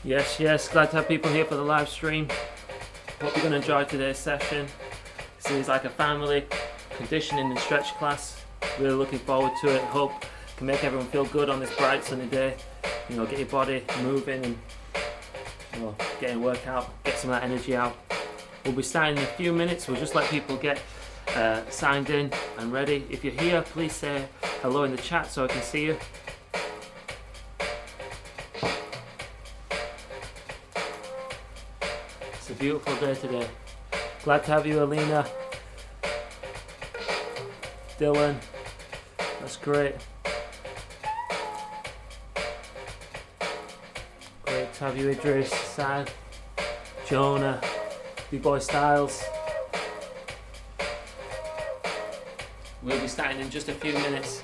Yes, glad to have people here for the live stream. Hope you're going to enjoy today's session. This is like a family conditioning and stretch class. Really looking forward to it. Hope can make everyone feel good on this bright sunny day. Get your body moving and getting workout, get some of that energy out. We'll be starting in a few minutes. We'll just let people get signed in and ready. If you're here, please say hello in the chat so I can see you. It's a beautiful day today. Glad to have you, Alina. Dylan, that's great. Great to have you, Idris, Sad, Jonah, B-Boy Styles. We'll be starting in just a few minutes.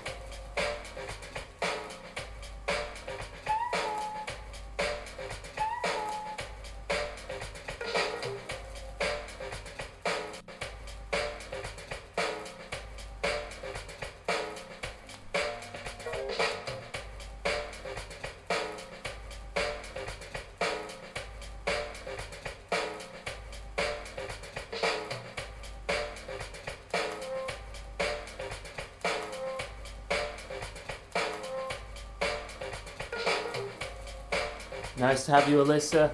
Nice to have you, Alyssa.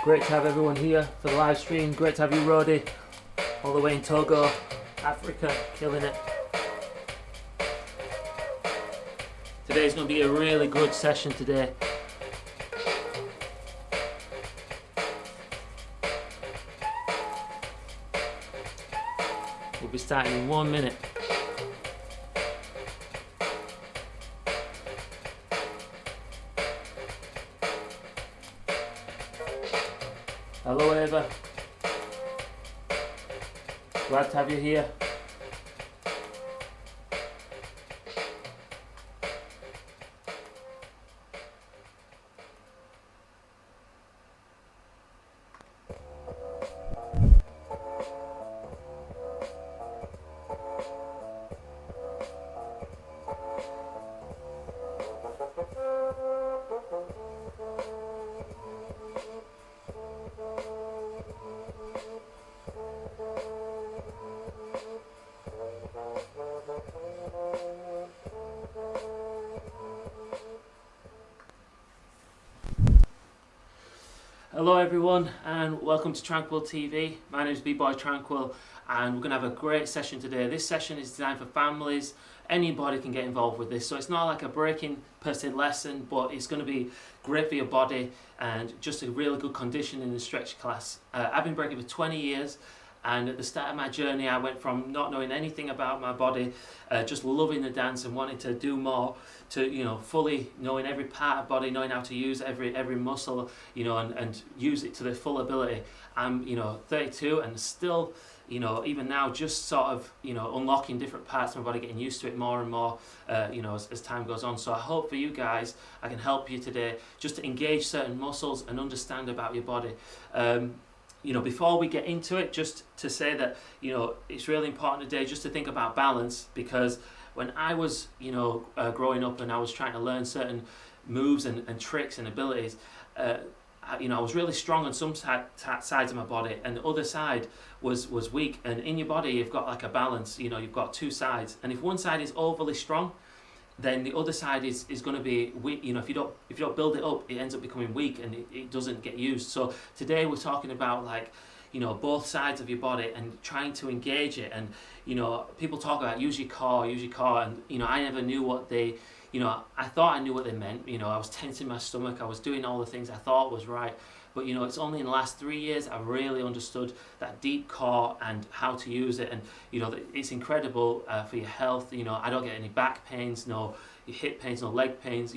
Great to have everyone here for the live stream. Great to have you, Roddy, all the way in Togo, Africa, killing it. Today's going to be a really good session today. We'll be starting in 1 minute. Hello, Eva. Glad to have you here. Hello everyone and welcome to Tranquil TV. My name is B-Boy Tranquil and we're going to have a great session today. This session is designed for families. Anybody can get involved with this, so it's not like a breaking per se lesson, but it's going to be great for your body and just a really good conditioning and stretch class. I've been breaking for 20 years. And at the start of my journey, I went from not knowing anything about my body, just loving the dance and wanting to do more, to fully knowing every part of body, knowing how to use every muscle, and use it to their full ability. I'm 32 and still, even now, just sort of unlocking different parts of my body, getting used to it more and more, as time goes on. So I hope for you guys, I can help you today just to engage certain muscles and understand about your body. Before we get into it, just to say that, it's really important today just to think about balance, because when I was, growing up and I was trying to learn certain moves and tricks and abilities, I was really strong on some sides of my body and the other side was weak. And in your body, you've got like a balance, you've got two sides. And if one side is overly strong, then the other side is going to be weak. If you don't build it up, it ends up becoming weak and it doesn't get used. So today we're talking about both sides of your body and trying to engage it. And people talk about use your core, and I never knew what they, I thought I knew what they meant. I was tensing my stomach, I was doing all the things I thought was right. But it's only in the last 3 years I really understood that deep core and how to use it. And it's incredible for your health. I don't get any back pains, no hip pains, no leg pains,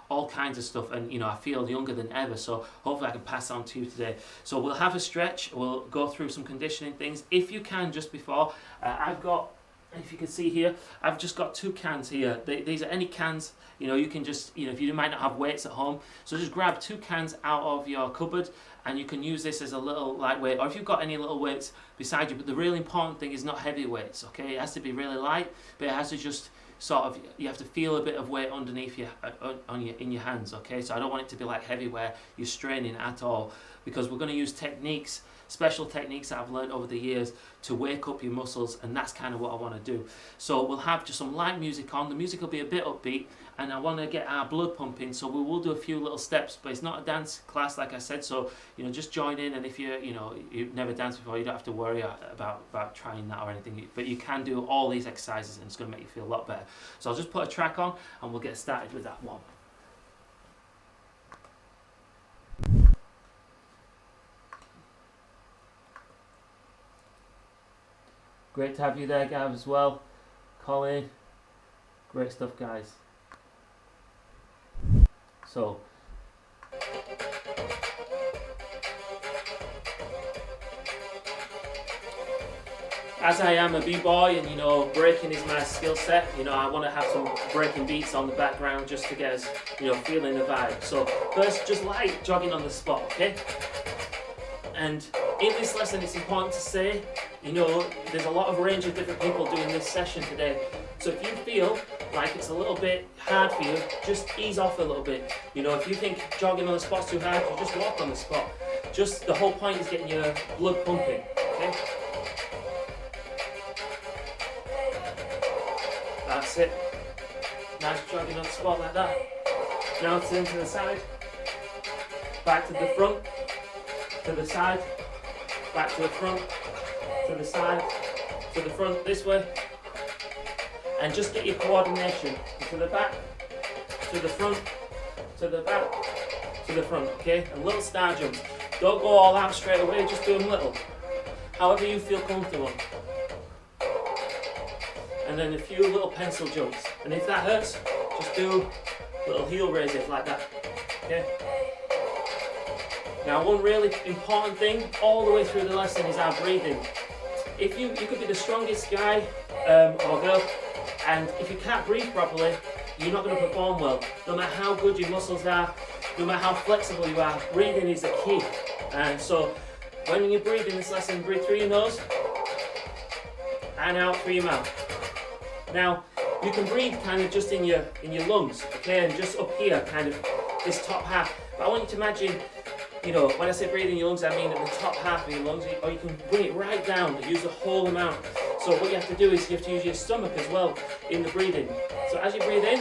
all kinds of stuff. And I feel younger than ever. So hopefully I can pass on to you today. So we'll have a stretch, we'll go through some conditioning things. If you can, just before, I've got, if you can see here, I've just got 2 cans here. These are any cans, you can just, if you might not have weights at home, so just grab 2 cans out of your cupboard and you can use this as a little lightweight, or if you've got any little weights beside you. But the really important thing is not heavy weights, okay? It has to be really light, but it has to just sort of, you have to feel a bit of weight underneath you in your hands, okay? So I don't want it to be like heavy where you're straining at all, because we're going to use techniques, special techniques that I've learned over the years to wake up your muscles, and that's kind of what I want to do. So we'll have just some light music on. The music will be a bit upbeat, and I want to get our blood pumping, so we will do a few little steps, but it's not a dance class like I said, so just join in, and if you've never danced before, you don't have to worry about trying that or anything, but you can do all these exercises and it's going to make you feel a lot better. So I'll just put a track on and we'll get started with that one. Great to have you there, Gav, as well. Colin, great stuff, guys. So, as I am a b-boy and breaking is my skill set, I want to have some breaking beats on the background just to get us feeling the vibe. So first, just light jogging on the spot, okay? And in this lesson, it's important to say, there's a lot of range of different people doing this session today. So if you feel like it's a little bit hard for you, just ease off a little bit. If you think jogging on the spot's too hard, you just walk on the spot. Just the whole point is getting your blood pumping, okay? That's it. Nice jogging on the spot like that. Now turn to the side, back to the front, to the side, back to the front, to the side, to the front, this way. And just get your coordination to the back, to the front, to the back, to the front, okay? And little star jumps. Don't go all out straight away, just do them little. However you feel comfortable. And then a few little pencil jumps. And if that hurts, just do little heel raises like that, okay? Now, one really important thing all the way through the lesson is our breathing. If you could be the strongest guy or girl, and if you can't breathe properly, you're not going to perform well. No matter how good your muscles are, no matter how flexible you are, breathing is the key. And so, when you breathe in this lesson, breathe through your nose and out through your mouth. Now, you can breathe kind of just in your lungs, okay, and just up here, kind of this top half. But I want you to imagine, when I say breathe in your lungs, I mean at the top half of your lungs, or you can bring it right down and use the whole amount. So what you have to do is you have to use your stomach as well in the breathing. So as you breathe in,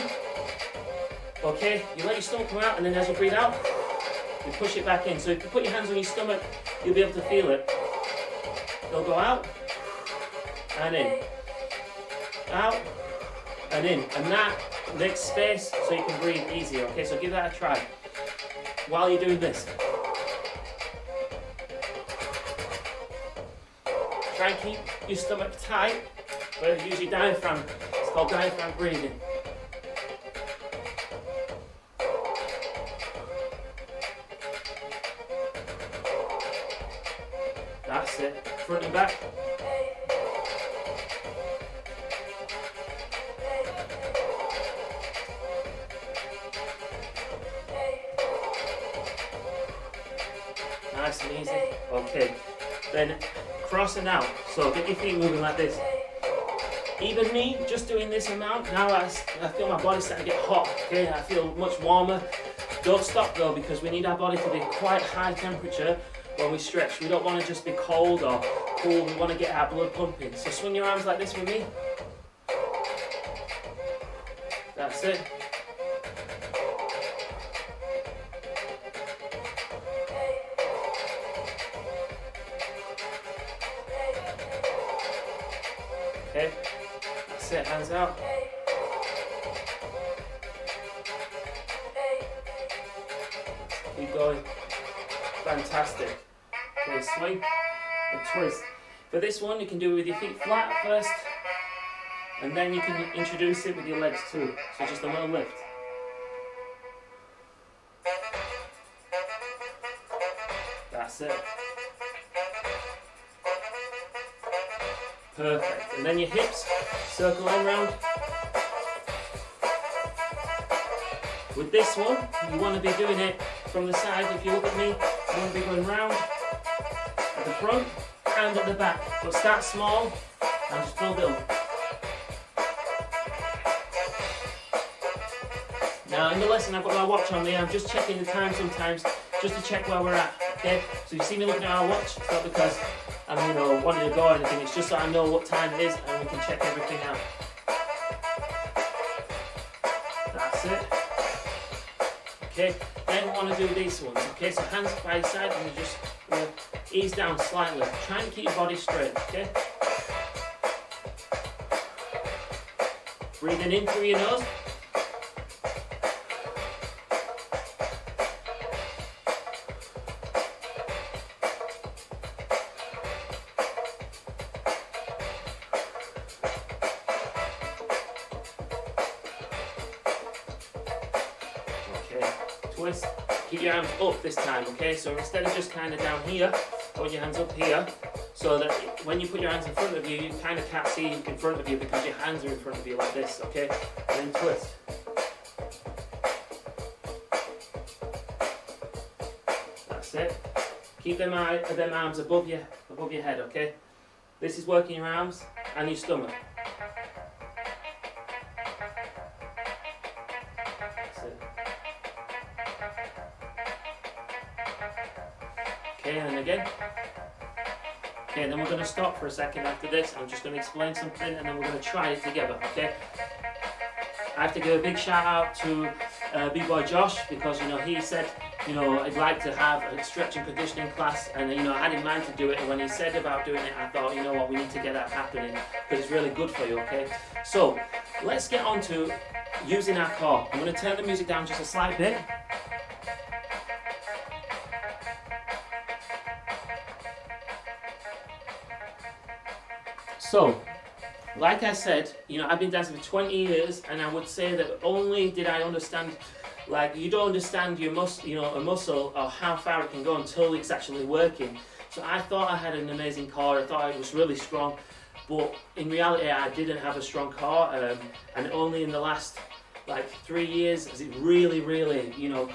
okay, you let your stomach come out, and then as you breathe out, you push it back in. So if you put your hands on your stomach, you'll be able to feel it. They'll go out and in. Out and in, and that makes space so you can breathe easier. Okay, so give that a try while you're doing this. Try and keep your stomach tight, but use your diaphragm. It's called diaphragm breathing. That's it, front and back. Nice and easy. Okay, then crossing out. So get your feet moving like this. Even me, just doing this amount, now I feel my body starting to get hot. Okay, I feel much warmer. Don't stop though, because we need our body to be quite high temperature when we stretch. We don't want to just be cold or cool. We want to get our blood pumping. So swing your arms like this with me. That's it. Okay, that's it, hands out. Keep going. Fantastic. Okay, swing and twist. For this one, you can do it with your feet flat first, and then you can introduce it with your legs too. So just a little lift. That's it. Perfect. And then your hips, circle in round. With this one, you want to be doing it from the side. If you look at me, you want to be going round at the front and at the back. But start small and just build it up. Now in the lesson I've got my watch on me, I'm just checking the time sometimes, just to check where we're at, okay? So you see me looking at our watch, it's not because I'm, wanting to go or anything, it's just so I know what time it is and we can check everything out. That's it. Okay, then we want to do these ones, okay? So hands by your side and you just ease down slightly, trying to keep your body straight, okay? Breathing in through your nose. Twist. Keep your arms up this time, okay? So instead of just kind of down here, I want your hands up here, so that when you put your hands in front of you, you kind of can't see in front of you because your hands are in front of you like this, okay? And then twist. That's it. Keep them arms above your head, okay? This is working your arms and your stomach. Okay, and then again. Okay, and then we're going to stop for a second after this. I'm just going to explain something and then we're going to try it together, okay? I have to give a big shout out to B-Boy Josh because, he said, I'd like to have a stretch and conditioning class and, I had in mind to do it, and when he said about doing it, I thought, you know what, we need to get that happening because it's really good for you, okay? So, let's get on to using our core. I'm going to turn the music down just a slight bit. So, like I said, I've been dancing for 20 years, and I would say that only did I understand, you don't understand your a muscle or how far it can go until it's actually working. So I thought I had an amazing core, I thought it was really strong, but in reality I didn't have a strong core, and only in the last 3 years has it really,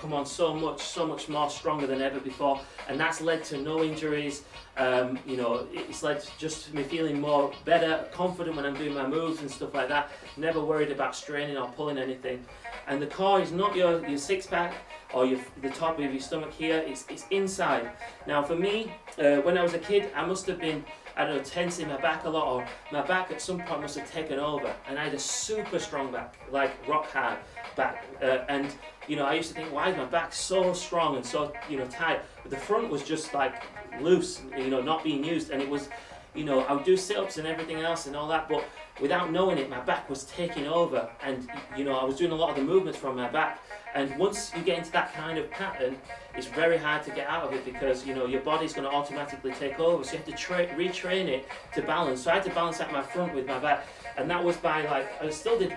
come on so much more stronger than ever before, and that's led to no injuries. It's led to just me feeling more better, confident when I'm doing my moves and stuff like that, never worried about straining or pulling anything. And the core is not your six-pack or the top of your stomach here, it's inside. Now for me, when I was a kid, I must have been, tensing my back a lot, or my back at some point must have taken over, and I had a super strong back, rock hard back, and I used to think, why is my back so strong and so tight? But the front was just loose, not being used, and it was, I would do sit-ups and everything else and all that, but without knowing it, my back was taking over, and I was doing a lot of the movements from my back. And once you get into that kind of pattern, it's very hard to get out of it because your body's going to automatically take over. So you have to retrain it to balance. So I had to balance out my front with my back, and that was by I still did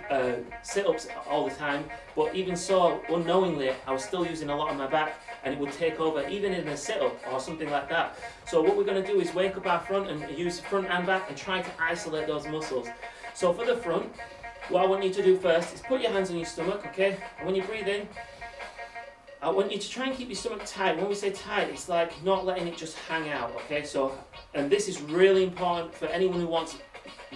sit-ups all the time, but even so, unknowingly, I was still using a lot of my back, and it would take over even in a sit-up or something like that. So what we're going to do is wake up our front and use front and back and try to isolate those muscles. So for the front, what I want you to do first is put your hands on your stomach, okay? And when you breathe in, I want you to try and keep your stomach tight. When we say tight, it's not letting it just hang out, okay? So, and this is really important for anyone who wants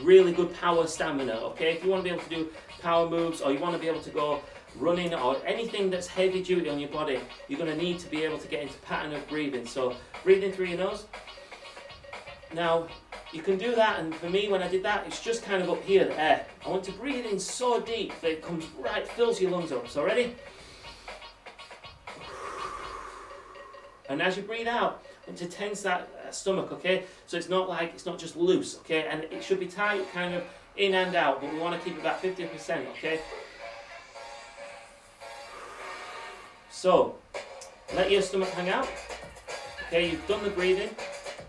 really good power stamina, okay? If you want to be able to do power moves, or you want to be able to go running, or anything that's heavy duty on your body, you're going to need to be able to get into pattern of breathing. So breathe in through your nose. Now, you can do that, and for me, when I did that, it's just kind of up here, the air. I want to breathe in so deep that it comes right, fills your lungs up. So ready? And as you breathe out, I want to tense that stomach, okay? So it's not just loose, okay? And it should be tight, kind of in and out, but we want to keep it about 50%, okay? So, let your stomach hang out. Okay, you've done the breathing.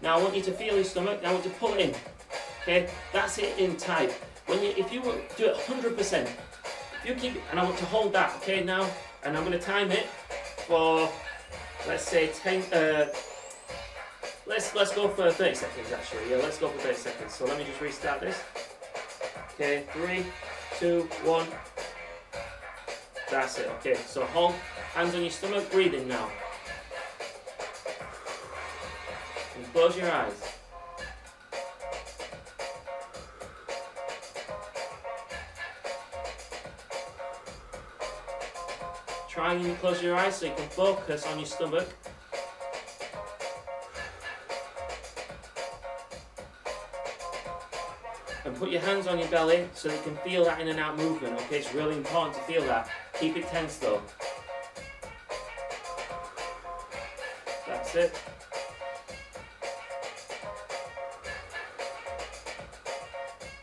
Now I want you to feel your stomach. Now I want you to pull it in. Okay, that's it in tight. If you do it 100%, if you keep it, and I want to hold that. Okay, now, and I'm going to time it for, let's say 10. Let's go for 30 seconds actually. Yeah, let's go for 30 seconds. So let me just restart this. Okay, 3, 2, 1. That's it. Okay, so hold hands on your stomach. Breathe in now. And close your eyes. try and close your eyes so you can focus on your stomach. And put your hands on your belly so you can feel that in and out movement, okay? It's really important to feel that. Keep it tense though. That's it.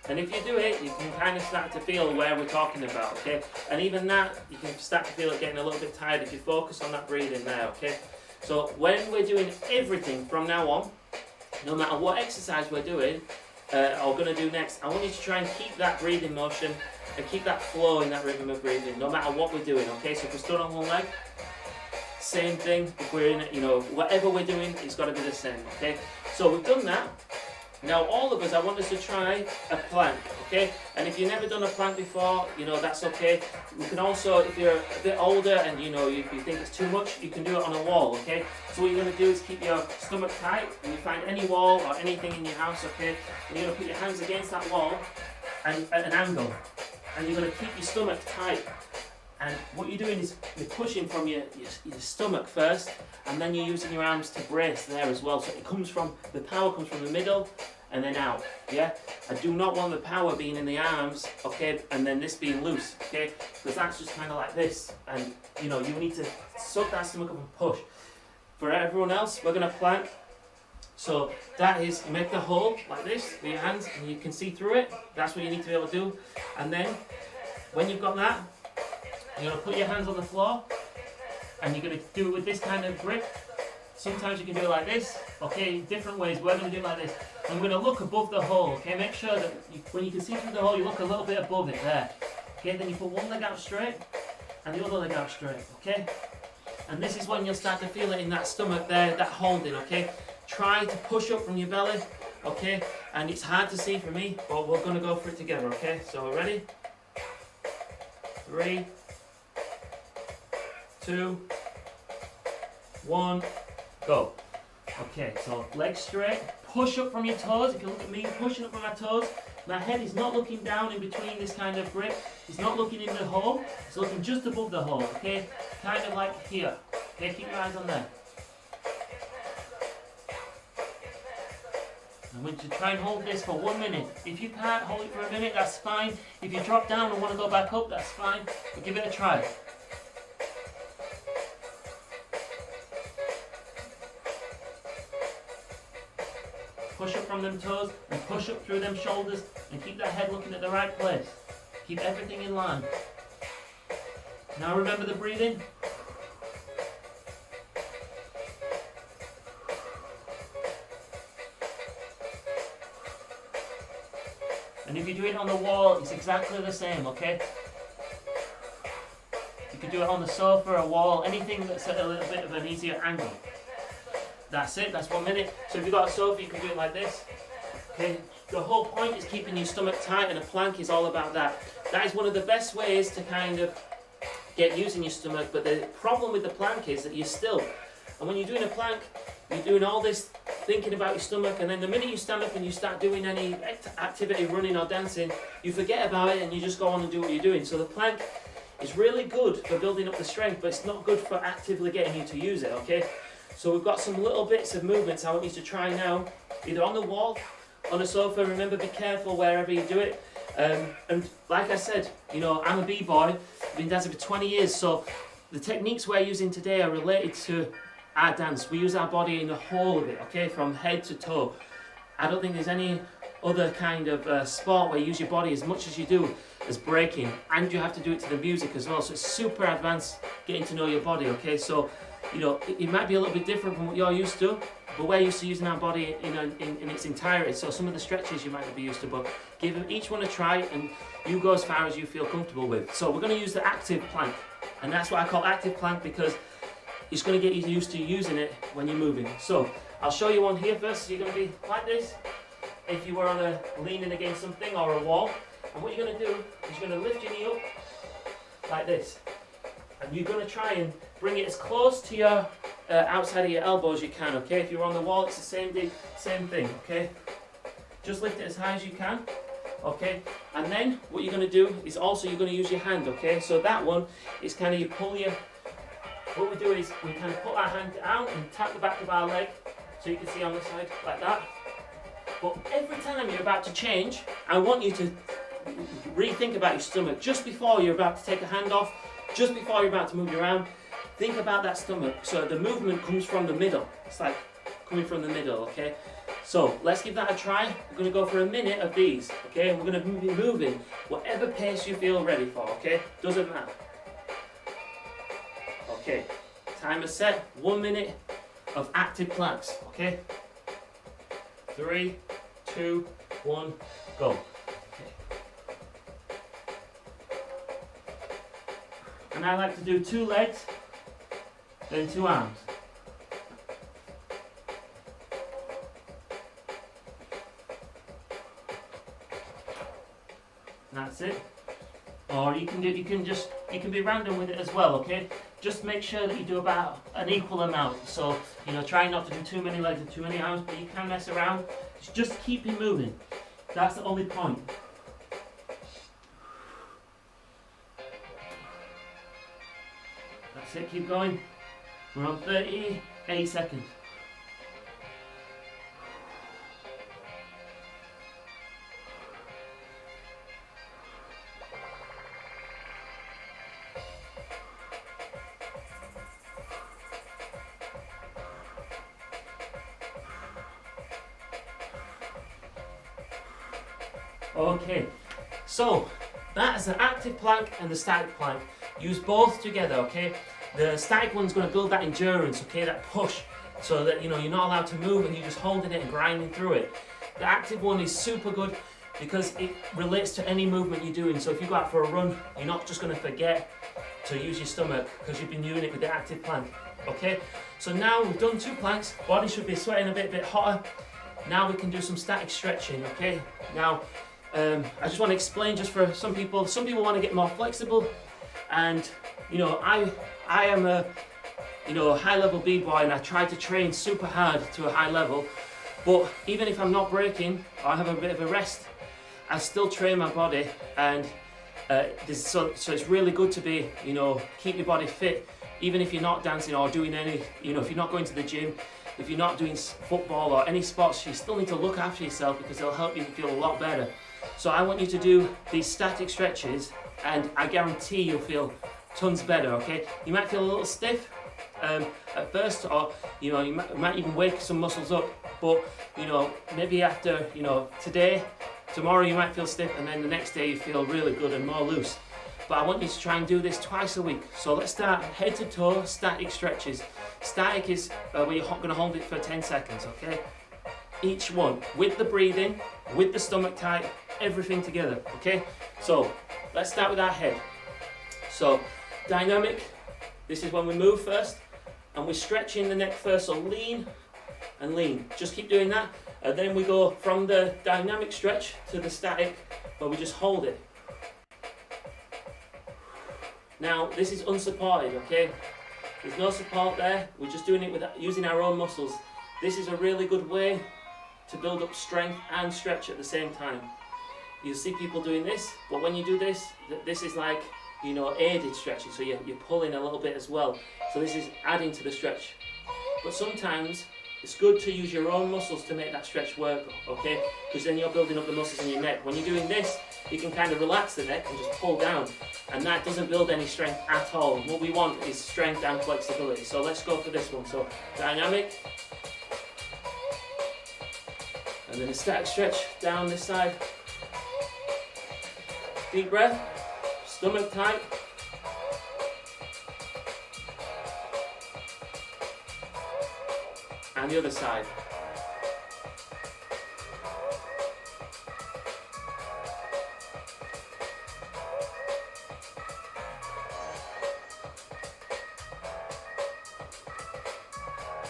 And if you do it, you can kind of start to feel where we're talking about, okay? And even that, you can start to feel it getting a little bit tired if you focus on that breathing there, okay? So when we're doing everything from now on, no matter what exercise we're doing, or going to do next, I want you to try and keep that breathing motion and keep that flow in that rhythm of breathing, no matter what we're doing, okay? So if we're stood on one leg, same thing. If we're in it, you know, whatever we're doing, it's got to be the same, okay? So we've done that. Now all of us, I want us to try a plank, okay? And if you've never done a plank before, you know, that's okay. We can also, if you're a bit older and you know, you think it's too much, you can do it on a wall, okay? So what you're going to do is keep your stomach tight, and you find any wall or anything in your house, okay? And you're going to put your hands against that wall and at an angle. And you're going to keep your stomach tight. And what you're doing is you're pushing from your stomach first, and then you're using your arms to brace there as well. So it comes from, the power comes from the middle and then out, yeah? I do not want the power being in the arms, okay, and then this being loose, okay? Because that's just kind of like this, and you know, you need to suck that stomach up and push. For everyone else, we're going to plank. So that is, you make the hole like this with your hands, and you can see through it. That's what you need to be able to do. And then, when you've got that, you're going to put your hands on the floor, and you're going to do it with this kind of grip. Sometimes you can do it like this, okay, different ways. We're going to do it like this. And we're going to look above the hole, okay, make sure that when you can see through the hole, you look a little bit above it there. Okay, then you put one leg out straight, and the other leg out straight, okay? And this is when you'll start to feel it in that stomach there, that holding, okay? Try to push up from your belly, okay? And it's hard to see for me, but we're going to go for it together, okay? So we're ready? 3, 2, 1, go. Okay, so legs straight, push up from your toes. If you look at me, pushing up from my toes. My head is not looking down in between this kind of grip. It's not looking in the hole. It's looking just above the hole, okay? Kind of like here. Okay, keep your eyes on there. I want you to try and hold this for 1 minute. If you can't hold it for a minute, that's fine. If you drop down and want to go back up, that's fine. But give it a try. Push up from them toes and push up through them shoulders and keep that head looking at the right place. Keep everything in line. Now remember the breathing. And if you do it on the wall, it's exactly the same, okay? You can do it on the sofa, a wall, anything that's at a little bit of an easier angle. That's it, that's 1 minute. So if you've got a sofa, you can do it like this. Okay, the whole point is keeping your stomach tight, and a plank is all about that. That is one of the best ways to kind of get using your stomach, but the problem with the plank is that you're still. And when you're doing a plank, you're doing all this thinking about your stomach, and then the minute you stand up and you start doing any activity, running or dancing, you forget about it and you just go on and do what you're doing. So the plank is really good for building up the strength, but it's not good for actively getting you to use it, okay? So we've got some little bits of movements I want you to try now, either on the wall, on a sofa. Remember, be careful wherever you do it. And like I said, you know, I'm a b-boy, I've been dancing for 20 years, so the techniques we're using today are related to our dance. We use our body in the whole of it, okay, from head to toe. I don't think there's any other kind of sport where you use your body as much as you do as breaking, and you have to do it to the music as well, so it's super advanced getting to know your body, okay? So, you know, it might be a little bit different from what you're used to, but we're used to using our body in its entirety, so some of the stretches you might not be used to, but give each one a try, and you go as far as you feel comfortable with. So we're going to use the active plank, and that's what I call active plank because it's going to get you used to using it when you're moving. So I'll show you one here first. So you're going to be like this if you were on a leaning against something or a wall, and what you're going to do is you're going to lift your knee up like this, and you're going to try and bring it as close to your outside of your elbow as you can, okay? If you're on the wall, it's the same thing, okay? Just lift it as high as you can, okay? And then what you're going to do is also you're going to use your hand, okay? So that one is kind of you pull your what we do is we kind of put our hand out and tap the back of our leg, so you can see on the side, like that. But every time you're about to change, I want you to rethink about your stomach. Just before you're about to take a hand off, just before you're about to move your arm, think about that stomach. So the movement comes from the middle. It's like coming from the middle, okay? So let's give that a try. We're going to go for a minute of these, okay? And we're going to be moving whatever pace you feel ready for, okay? Doesn't matter. Okay, timer set, 1 minute of active planks, okay? 3, 2, 1, go. Okay. And I like to do 2 legs, then 2 arms. That's it. Or you can be random with it as well, okay? Just make sure that you do about an equal amount. So, try not to do too many legs and too many arms, but you can mess around. Just keep it moving. That's the only point. That's it, keep going. We're on 38 seconds. Okay, so that's the active plank and the static plank. Use both together, okay? The static one's going to build that endurance, okay, that push, so that you're not allowed to move and you're just holding it and grinding through it. The active one is super good because it relates to any movement you're doing. So if you go out for a run, you're not just going to forget to use your stomach because you've been doing it with the active plank, okay? So now we've done 2 planks, body should be sweating a bit hotter. Now we can do some static stretching, okay? Now, I just want to explain just for some people want to get more flexible, and I am a high level b-boy, and I try to train super hard to a high level, but even if I'm not breaking or I have a bit of a rest, I still train my body, and so it's really good to be keep your body fit, even if you're not dancing or doing any if you're not going to the gym, if you're not doing football or any sports, you still need to look after yourself because it'll help you feel a lot better. So I want you to do these static stretches, and I guarantee you'll feel tons better, okay? You might feel a little stiff at first, or you might even wake some muscles up, but maybe after today, tomorrow you might feel stiff, and then the next day you feel really good and more loose. But I want you to try and do this twice a week. So let's start head to toe static stretches. Static is where you're going to hold it for 10 seconds, okay? Each one with the breathing, with the stomach tight, everything together, okay? So let's start with our head. So dynamic, this is when we move first, and we're stretching the neck first, so lean and lean. Just keep doing that, and then we go from the dynamic stretch to the static, where we just hold it. Now this is unsupported, okay? There's no support there, we're just doing it with using our own muscles. This is a really good way to build up strength and stretch at the same time. You see people doing this, but when you do this, this is like, aided stretching, so you're pulling a little bit as well. So this is adding to the stretch. But sometimes it's good to use your own muscles to make that stretch work, okay? Because then you're building up the muscles in your neck. When you're doing this, you can kind of relax the neck and just pull down, and that doesn't build any strength at all. What we want is strength and flexibility. So let's go for this one. So dynamic, and then a static stretch down this side. Deep breath, stomach tight. And the other side.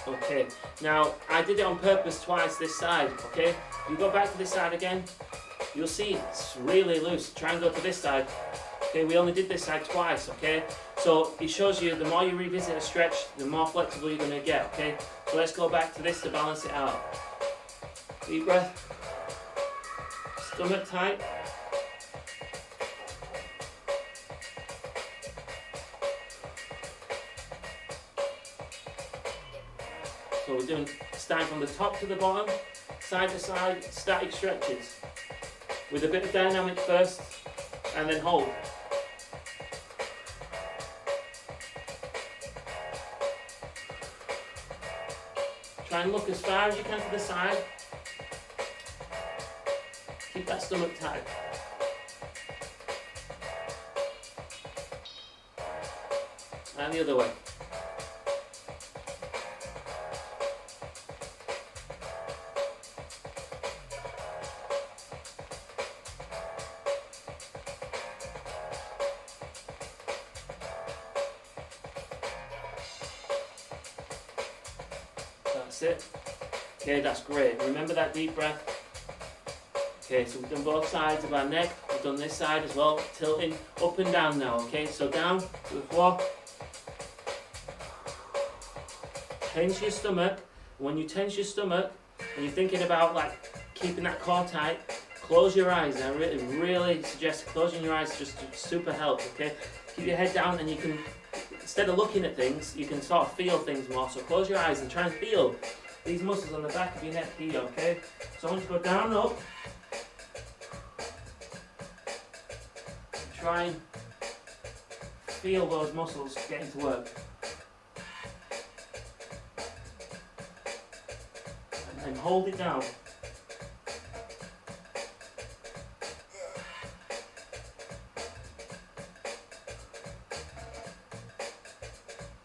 Okay, now I did it on purpose twice this side, okay? If you go back to this side again, you'll see it's really loose. Try and go to this side. Okay, we only did this side twice, okay? So it shows you the more you revisit a stretch, the more flexible you're going to get, okay? So let's go back to this to balance it out. Deep breath. Stomach tight. So we're doing starting from the top to the bottom, side to side, static stretches with a bit of dynamic first, and then hold. Try and look as far as you can to the side. Keep that stomach tight. And the other way. That's it. Okay, that's great. Remember that deep breath. Okay, so we've done both sides of our neck. We've done this side as well, tilting up and down now. Okay, so down to the floor. Tense your stomach. When you tense your stomach and you're thinking about like keeping that core tight, close your eyes. I really suggest closing your eyes just to super help. Okay, keep your head down and you can, instead of looking at things, you can sort of feel things more. So close your eyes and try and feel these muscles on the back of your neck here. Okay, so I want you to go down, up. Try and feel those muscles getting to work. And hold it down.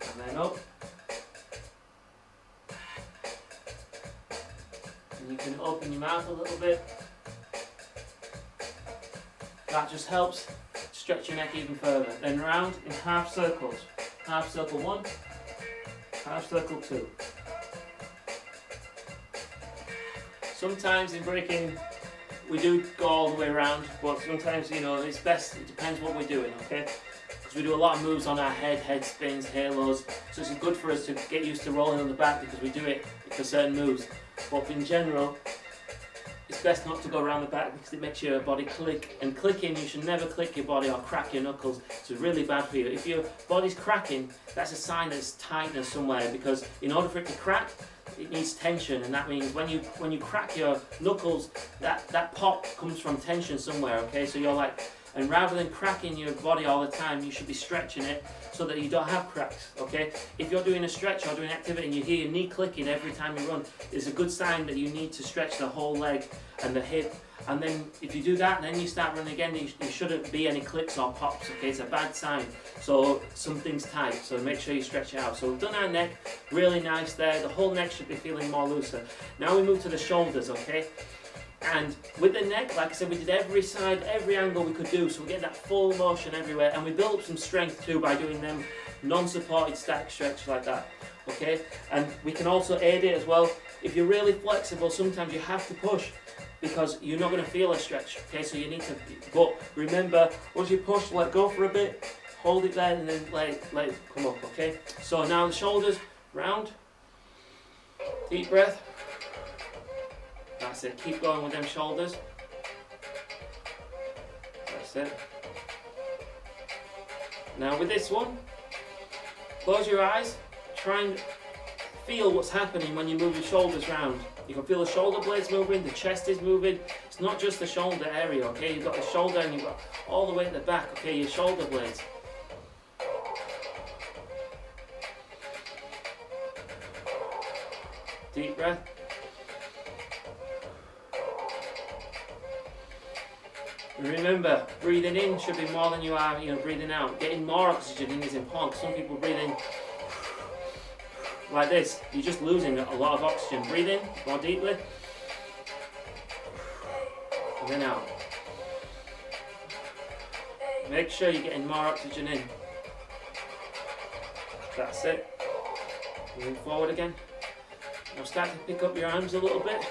And then up. And you can open your mouth a little bit. That just helps stretch your neck even further. Then round in half circles. Half circle 1, half circle 2. Sometimes in breaking we do go all the way around, but sometimes, you know, it's best, it depends what we're doing, okay? Because we do a lot of moves on our head spins, halos, so it's good for us to get used to rolling on the back because we do it for certain moves. But in general, it's best not to go around the back because it makes your body click, and clicking, you should never click your body or crack your knuckles. It's really bad for you. If your body's cracking, that's a sign there's tightness somewhere, because in order for it to crack, it needs tension, and that means when you crack your knuckles, that pop comes from tension somewhere, okay? So you're like, and rather than cracking your body all the time, you should be stretching it so that you don't have cracks, okay? If you're doing a stretch or doing activity and you hear your knee clicking every time you run, it's a good sign that you need to stretch the whole leg and the hip. And then if you do that, then you start running again, there shouldn't be any clicks or pops, okay? It's a bad sign. So something's tight, so make sure you stretch it out. So we've done our neck, really nice there. The whole neck should be feeling more looser. Now we move to the shoulders, okay? And with the neck, like I said, we did every side, every angle we could do, so we get that full motion everywhere, and we build up some strength too by doing them non-supported static stretch like that, okay? And we can also aid it as well. If you're really flexible, sometimes you have to push because you're not going to feel a stretch, okay? So you need to, but remember, once you push, let go for a bit, hold it there, and then let it come up, okay? So now the shoulders, round, deep breath. That's it, keep going with them shoulders. That's it. Now with this one, close your eyes, try and feel what's happening when you move your shoulders round. You can feel the shoulder blades moving, the chest is moving. It's not just the shoulder area, okay? You've got the shoulder and you've got all the way at the back, okay? Your shoulder blades. Deep breath. Remember, breathing in should be more than you are, breathing out. Getting more oxygen in is important. Some people breathe in like this. You're just losing a lot of oxygen. Breathe in more deeply. And then out. Make sure you're getting more oxygen in. That's it. Move forward again. Now start to pick up your arms a little bit.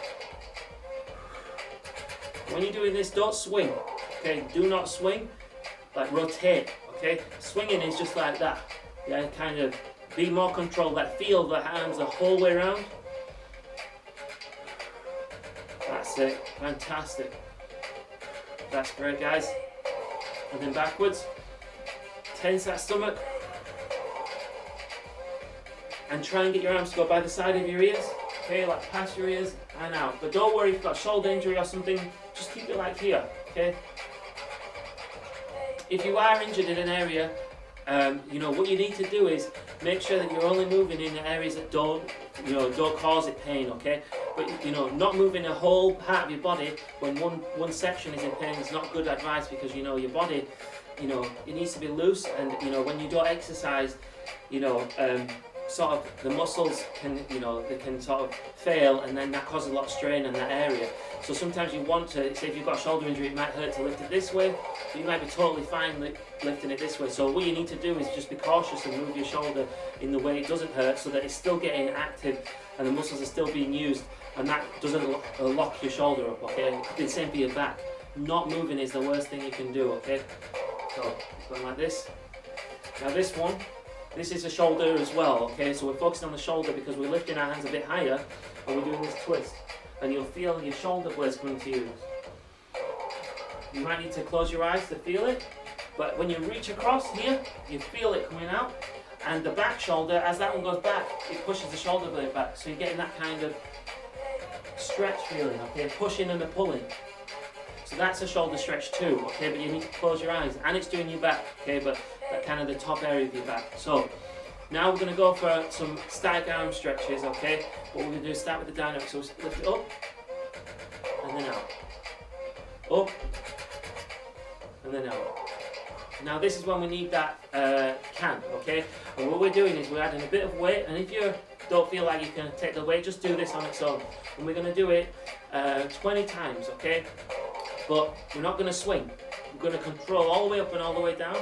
When you're doing this, don't swing. Okay, do not swing, like rotate, okay? Swinging is just like that. Yeah, kind of be more controlled, like feel the arms the whole way around. That's it, fantastic. That's great, guys. And then backwards, tense that stomach. and try and get your arms to go by the side of your ears, okay, like past your ears and out. But don't worry if you've got a shoulder injury or something, just keep it like here, okay? If you are injured in an area, what you need to do is make sure that you're only moving in the areas that don't cause it pain, okay? But not moving a whole part of your body when one section is in pain is not good advice, because your body, it needs to be loose, and when you don't exercise, sort of the muscles can, they can sort of fail, and then that causes a lot of strain in that area. So sometimes you want to, say if you've got a shoulder injury, it might hurt to lift it this way, but you might be totally fine lifting it this way. So what you need to do is just be cautious and move your shoulder in the way it doesn't hurt, so that it's still getting active and the muscles are still being used, and that doesn't lock your shoulder up, okay? It could be the same for your back. Not moving is the worst thing you can do, okay? So, going like this. Now this is a shoulder as well, okay? So we're focusing on the shoulder because we're lifting our hands a bit higher and we're doing this twist. And you'll feel your shoulder blades coming to you. You might need to close your eyes to feel it, but when you reach across here, you feel it coming out. And the back shoulder, as that one goes back, it pushes the shoulder blade back. So you're getting that kind of stretch feeling, okay? Pushing and the pulling. So that's a shoulder stretch too, okay? But you need to close your eyes, and it's doing your back, okay? But that kind of the top area of your back. So now we're going to go for some static arm stretches, okay? What we're going to do is start with the dynamic. So lift it up, and then out. Up, and then out. Now this is when we need that can, okay? And what we're doing is we're adding a bit of weight, and if you don't feel like you can take the weight, just do this on its own. And we're going to do it 20 times, okay? But we're not going to swing. We're going to control all the way up and all the way down,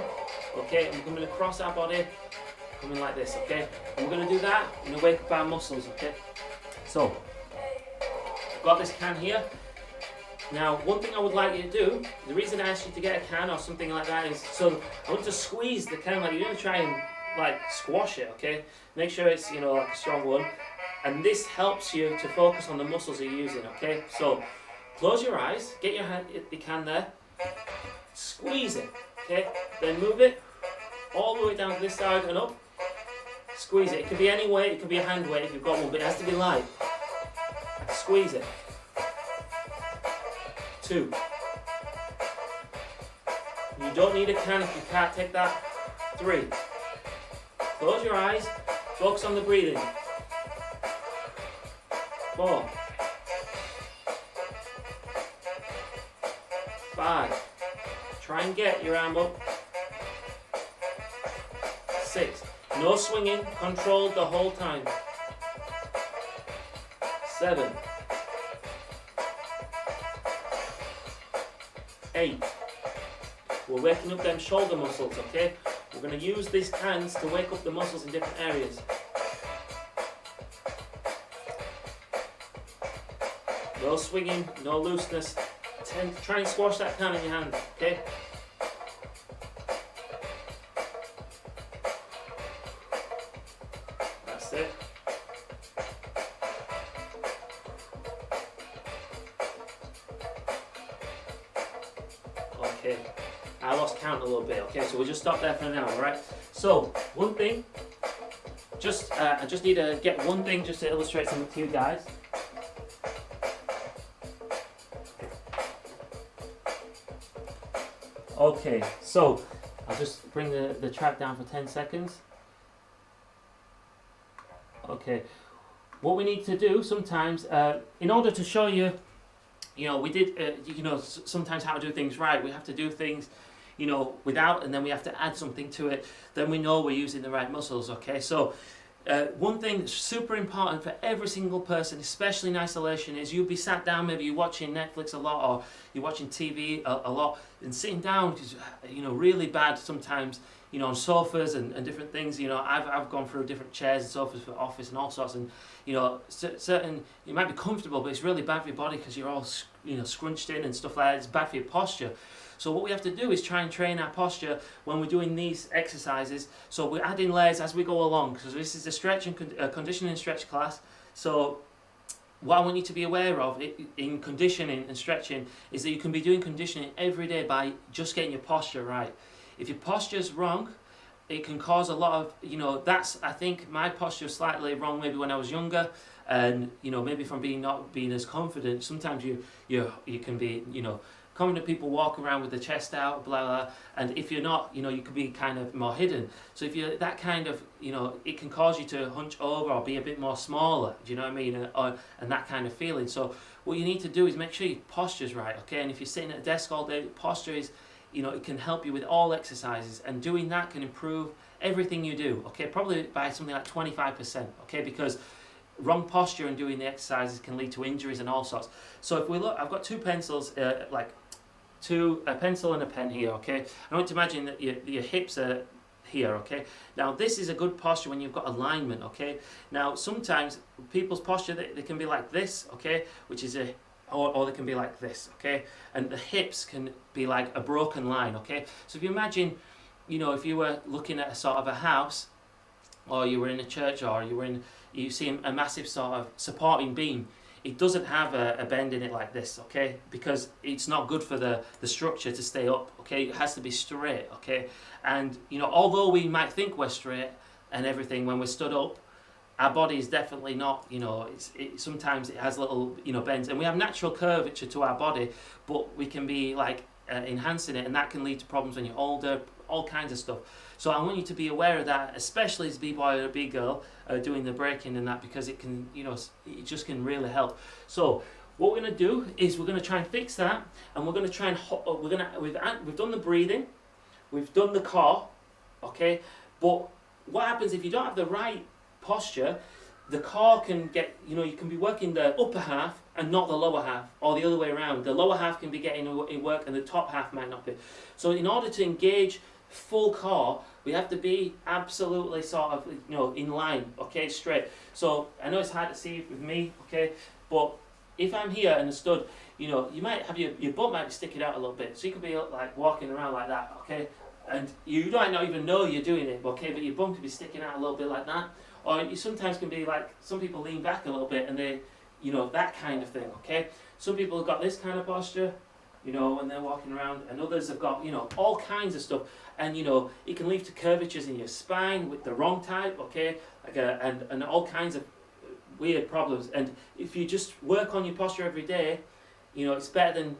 okay? And we're going to cross our body, coming like this, okay? And we're going to do that, we're going to wake up our muscles, okay? So, I've got this can here. Now, one thing I would like you to do, the reason I asked you to get a can or something like that is, so I want to squeeze the can, like you're going to try and like squash it, okay? Make sure it's, like a strong one. And this helps you to focus on the muscles you're using, okay? So, close your eyes, get your hand, the can there, squeeze it, okay? Then move it all the way down to this side and up. Squeeze it. It could be any weight, it could be a hand weight if you've got one, but it has to be light. Squeeze it. 2. You don't need a can if you can't take that. 3. Close your eyes, focus on the breathing. 4. 5. Try and get your arm up. 6. No swinging, controlled the whole time. 7. 8. We're waking up them shoulder muscles, okay? We're going to use these cans to wake up the muscles in different areas. No swinging, no looseness. Try and squash that can in your hand, okay? That's it. Okay, I lost count a little bit, okay, so we'll just stop there for now, alright? So, one thing, I just need to get one thing just to illustrate something to you guys. Okay, so I'll just bring the track down for 10 seconds. Okay, what we need to do sometimes, in order to show you, we did, sometimes how to do things right, we have to do things, without, and then we have to add something to it, then we know we're using the right muscles, okay? So, one thing that's super important for every single person, especially in isolation, is you'll be sat down, maybe you're watching Netflix a lot, or you're watching TV a lot, and sitting down is, really bad sometimes, on sofas and different things. I've gone through different chairs and sofas for office and all sorts, and, certain, you might be comfortable, but it's really bad for your body because you're all, scrunched in and stuff like that. It's bad for your posture. So what we have to do is try and train our posture when we're doing these exercises. So we're adding layers as we go along. So this is the stretch and conditioning stretch class. So what I want you to be aware of in conditioning and stretching is that you can be doing conditioning every day by just getting your posture right. If your posture's wrong, it can cause a lot of, that's, I think my posture was slightly wrong maybe when I was younger, and maybe from not being as confident. Sometimes you can be, confident people walk around with the chest out, blah blah, and if you're not, you could be kind of more hidden. So if you're that kind of, it can cause you to hunch over or be a bit more smaller, do you know what I mean, and that kind of feeling. So what you need to do is make sure your posture's right, okay? And if you're sitting at a desk all day, posture is, it can help you with all exercises, and doing that can improve everything you do, okay? Probably by something like 25%, okay? Because wrong posture and doing the exercises can lead to injuries and all sorts. So if we look, I've got two pencils, a pencil and a pen here, okay? I want to imagine that your hips are here, okay? Now this is a good posture when you've got alignment, okay? Now sometimes people's posture, they can be like this, okay? Which is or they can be like this, okay? And the hips can be like a broken line, okay? So if you imagine, if you were looking at a sort of a house, or you were in a church, or you see a massive sort of supporting beam, it doesn't have a bend in it like this, okay? Because it's not good for the structure to stay up, okay? It has to be straight, okay? And, although we might think we're straight and everything when we're stood up, our body is definitely not, sometimes it has little, bends. And we have natural curvature to our body, but we can be like enhancing it, and that can lead to problems when you're older, all kinds of stuff. So I want you to be aware of that, especially as a B-boy or a B-girl doing the breaking and that, because it can, it just can really help. So what we're going to do is we're going to try and fix that, and we're going to try and we've done the breathing, we've done the core, okay? But what happens if you don't have the right posture? The core can get, you can be working the upper half and not the lower half, or the other way around. The lower half can be getting in work and the top half might not be. So in order to engage full core, we have to be absolutely sort of, in line, okay, straight. So I know it's hard to see with me, okay, but if I'm here and stood, you might have your butt might be sticking out a little bit, so you could be like walking around like that, okay, and you might not even know you're doing it, okay, but your bum could be sticking out a little bit like that, or you sometimes can be like, some people lean back a little bit and they, that kind of thing, okay. Some people have got this kind of posture, when they're walking around, and others have got, all kinds of stuff, and it can lead to curvatures in your spine with the wrong type, okay, like and all kinds of weird problems. And if you just work on your posture every day, it's better than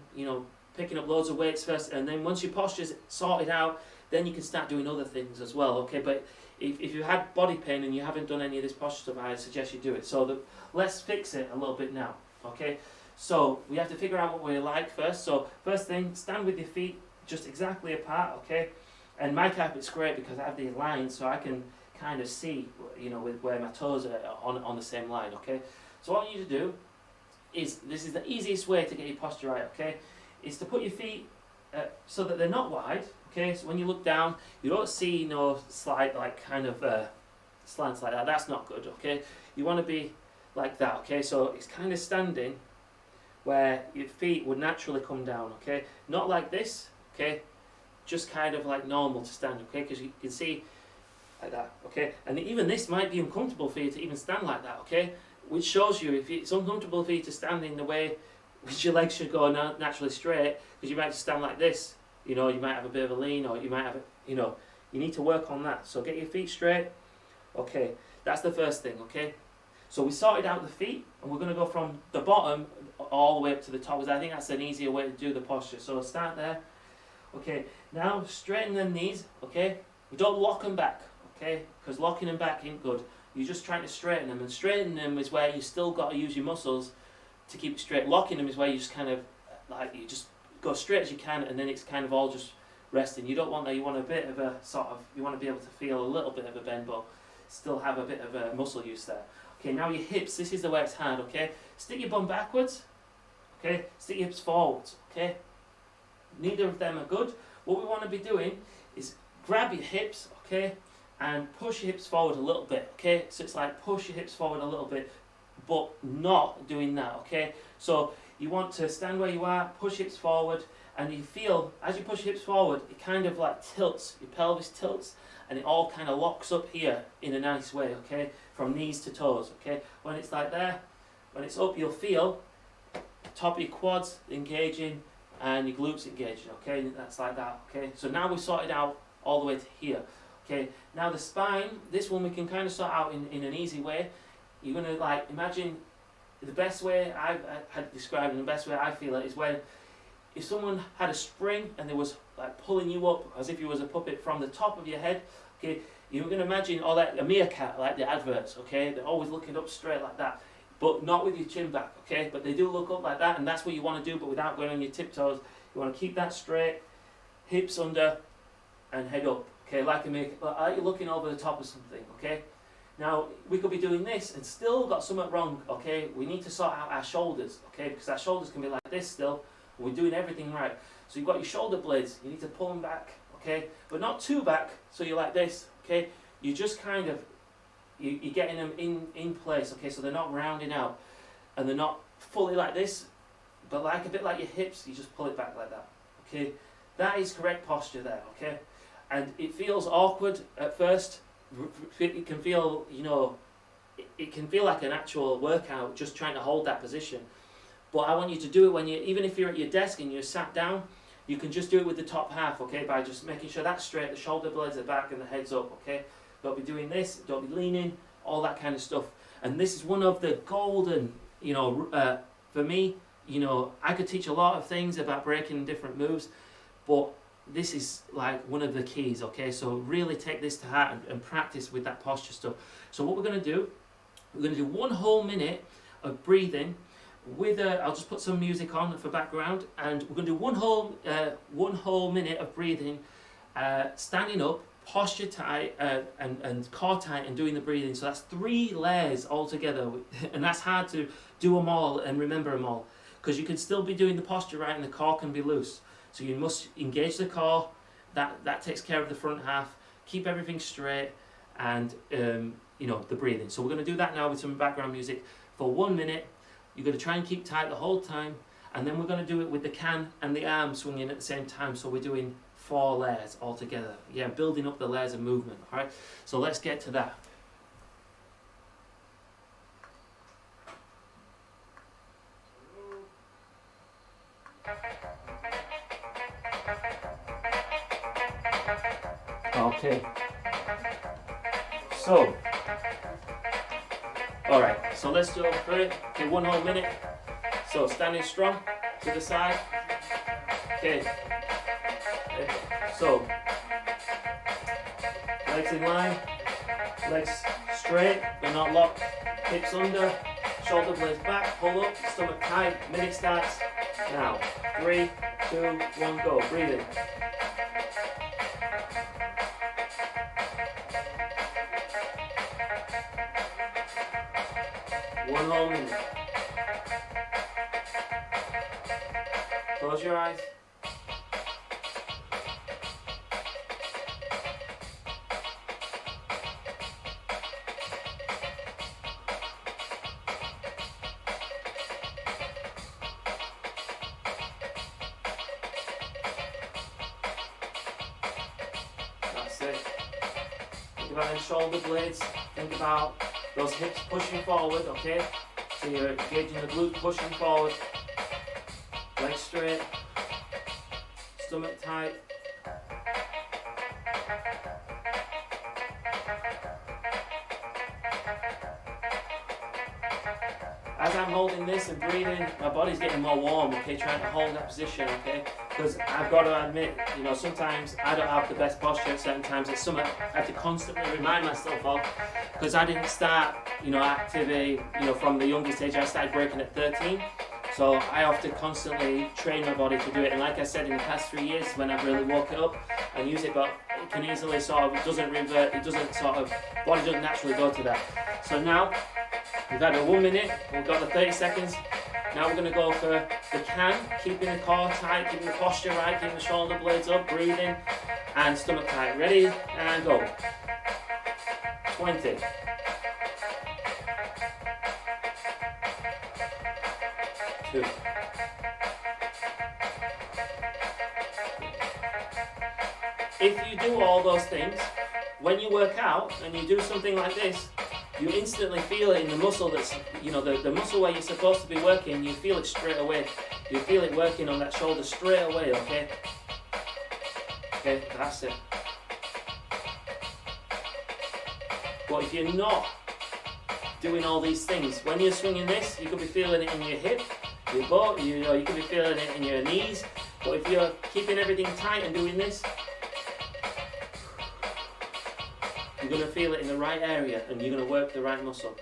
picking up loads of weights first, and then once your posture's sorted out, then you can start doing other things as well, okay. But if you had body pain and you haven't done any of this posture stuff, I suggest you do it. So let's fix it a little bit now, okay. So we have to figure out what we like first. So first thing, stand with your feet just exactly apart, okay? And my carpet's great because I have these lines, so I can kind of see, with where my toes are on the same line, okay? So what I need to do is, this is the easiest way to get your posture right, okay? Is to put your feet so that they're not wide, okay? So when you look down, you don't see slide, like kind of slants like that. That's not good, okay? You want to be like that, okay? So it's kind of standing where your feet would naturally come down, okay? Not like this, okay? Just kind of like normal to stand, okay? Because you can see like that, okay? And even this might be uncomfortable for you to even stand like that, okay? Which shows you if it's uncomfortable for you to stand in the way which your legs should go naturally straight, because you might just stand like this, you might have a bit of a lean, or you might have you need to work on that. So get your feet straight, okay? That's the first thing, okay? So we sorted out the feet, and we're going to go from the bottom all the way up to the top, because I think that's an easier way to do the posture. So start there. Okay, now straighten the knees, okay? We don't lock them back, okay? Because locking them back ain't good. You're just trying to straighten them, and straightening them is where you still got to use your muscles to keep it straight. Locking them is where you just kind of, like, you just go straight as you can, and then it's kind of all just resting. You don't want that. You want a bit of a sort of, you want to be able to feel a little bit of a bend, but still have a bit of a muscle use there. Okay, now your hips, this is the way it's hard, okay? Stick your bum backwards, okay? Stick your hips forwards, okay? Neither of them are good. What we want to be doing is grab your hips, okay? And push your hips forward a little bit, okay? So it's like push your hips forward a little bit, but not doing that, okay? So you want to stand where you are, push hips forward, and you feel, as you push your hips forward, it kind of like tilts, your pelvis tilts, and it all kind of locks up here in a nice way, okay? From knees to toes, okay? When it's like there, when it's up, you'll feel top of your quads engaging and your glutes engaging, okay? That's like that, okay? So now we've sorted out all the way to here. Okay, now the spine, this one we can kind of sort out in an easy way. You're going to like imagine the best way I've had described, and the best way I feel it is when if someone had a spring and they was like pulling you up as if you was a puppet from the top of your head. Okay, you're going to imagine all that a meerkat like the adverts. Okay, they're always looking up straight like that, but not with your chin back. Okay, but they do look up like that, and that's what you want to do, but without going on your tiptoes. You want to keep that straight, hips under, and head up. Okay, like you're looking over the top of something. Okay, now we could be doing this and still got something wrong. Okay, we need to sort out our shoulders. Okay, because our shoulders can be like this still. We're doing everything right. So you've got your shoulder blades. You need to pull them back. Okay, but not too back. So you're like this. Okay, you just kind of you're getting them in place. Okay, so they're not rounding out and they're not fully like this, but like a bit like your hips. You just pull it back like that. Okay, that is correct posture there. Okay. And it feels awkward at first. It can feel, you know, it can feel like an actual workout just trying to hold that position. But I want you to do it when even if you're at your desk and you're sat down, you can just do it with the top half, okay, by just making sure that's straight, the shoulder blades are back and the head's up, okay. Don't be doing this, don't be leaning, all that kind of stuff. And this is one of the golden, you know, for me, you know, I could teach a lot of things about breaking different moves, but this is like one of the keys, okay? So really take this to heart and practice with that posture stuff. So what we're going to do, we're going to do 1 whole minute of breathing with I'll just put some music on for background, and we're going to do one whole minute of breathing, standing up, posture tight, and core tight, and doing the breathing. So that's 3 layers all together, and that's hard to do them all and remember them all, because you can still be doing the posture right and the core can be loose. So you must engage the core, that takes care of the front half, keep everything straight, and you know, the breathing. So we're going to do that now with some background music for 1 minute. You're going to try and keep tight the whole time, and then we're going to do it with the can and the arm swinging at the same time. So we're doing 4 layers all together. Yeah, building up the layers of movement. All right, so let's get to that. Okay, so, alright, so let's go for it. Okay, 1 whole minute. So, standing strong to the side. Okay, so, legs in line, legs straight, but not locked, hips under, shoulder blades back, pull up, stomach tight, minute starts now. 3, 2, 1, go, breathe in. One whole minute. Close your eyes. That's it. Think about them shoulder blades. Think about those hips pushing forward, okay? So you're engaging the glute, pushing forward. Legs straight. Stomach tight. As I'm holding this and breathing, my body's getting more warm, okay? Trying to hold that position, okay? Because I've got to admit, you know, sometimes I don't have the best posture at certain times. It's something I have to constantly remind myself of, because I didn't start, you know, actively, you know, from the youngest age. I started breaking at 13. So I have to constantly train my body to do it. And like I said, in the past 3 years, when I've really woke it up and use it, but it can easily sort of, it doesn't revert, it doesn't sort of, body doesn't naturally go to that. So now, we've had a 1 minute, we've got the 30 seconds. Now we're going to go for the can, keeping the core tight, keeping the posture right, keeping the shoulder blades up, breathing, and stomach tight. Ready? And go. 20. 2. If you do all those things, when you work out and you do something like this, you instantly feel it in the muscle that's, you know, the muscle where you're supposed to be working, you feel it straight away. You feel it working on that shoulder straight away, okay? Okay, that's it. But if you're not doing all these things, when you're swinging this, you could be feeling it in your hip, your butt, you could be feeling it in your knees. But if you're keeping everything tight and doing this, you're going to feel it in the right area and you're going to work the right muscle.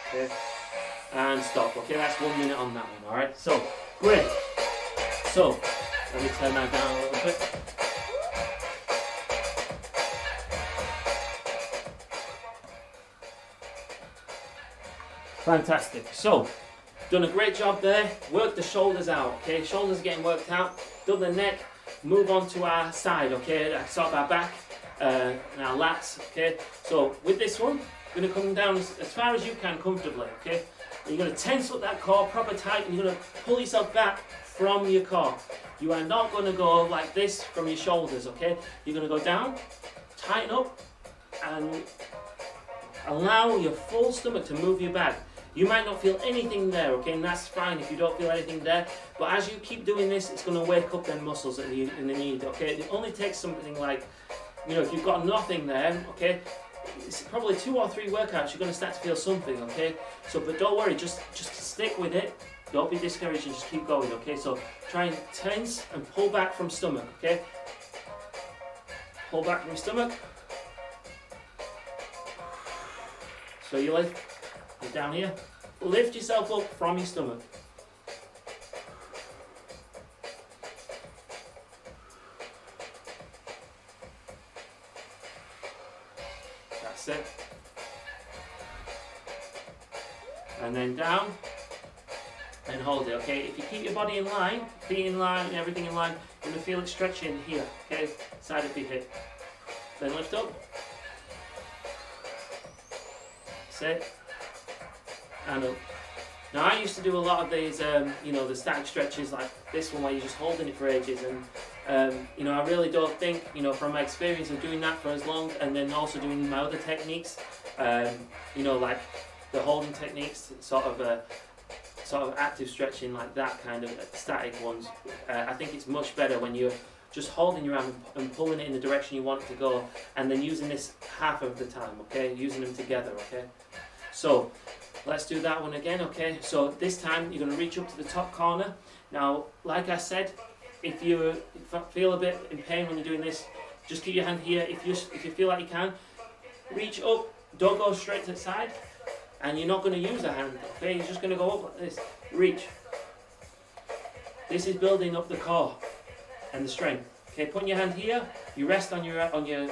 Okay. And stop. Okay, that's 1 minute on that one. Alright, so great. So let me turn that down a little bit. Fantastic. So done a great job there. Work the shoulders out. Okay, shoulders are getting worked out. Done the neck. Move on to our side. Okay, sort of our back and our lats. Okay, so with this one, you're going to come down as far as you can comfortably. Okay, you're going to tense up that core proper tight, and you're going to pull yourself back from your core. You are not going to go like this from your shoulders. Okay, you're going to go down, tighten up, and allow your full stomach to move your back. You might not feel anything there, okay, and that's fine if you don't feel anything there, but as you keep doing this, it's going to wake up them muscles in the knee, okay. It only takes something like, if you've got nothing there, okay, it's probably 2 or 3 workouts, you're going to start to feel something, okay. So, but don't worry, just stick with it. Don't be discouraged and just keep going, okay. So try and tense and pull back from stomach, okay. Pull back from your stomach. So you lift, you're down here. Lift yourself up from your stomach. That's it. And then down and hold it, okay? If you keep your body in line, feet in line, and everything in line, you're going to feel it stretching here, okay? Side of your hip. Then lift up. Sit. And up. Now I used to do a lot of these, the static stretches like this one where you're just holding it for ages, and I really don't think, from my experience of doing that for as long, and then also doing my other techniques, like the holding techniques, sort of active stretching like that kind of static ones. I think it's much better when you're just holding your arm and pulling it in the direction you want it to go, and then using this half of the time, okay? Using them together, okay? So let's do that one again, okay? So this time you're going to reach up to the top corner. Now, like I said, if you feel a bit in pain when you're doing this, just keep your hand here. If you feel like you can, reach up. Don't go straight to the side, and you're not going to use a hand, okay? You're just going to go up like this. Reach. This is building up the core and the strength. Okay, putting your hand here, you rest on your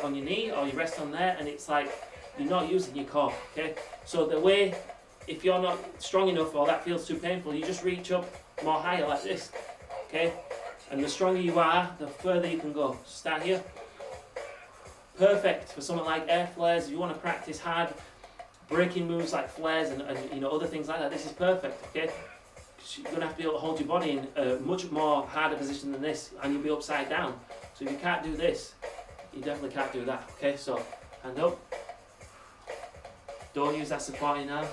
knee, or you rest on there, and it's like you're not using your core. Okay, so the way, if you're not strong enough or that feels too painful, you just reach up more higher like this. Okay, and the stronger you are, the further you can go. Start here. Perfect for something like air flares. If you want to practice hard breaking moves like flares and other things like that, this is perfect. Okay. You're going to have to be able to hold your body in a much more harder position than this, and you'll be upside down. So if you can't do this, you definitely can't do that. Okay, so hand up. Don't use that supporting arm.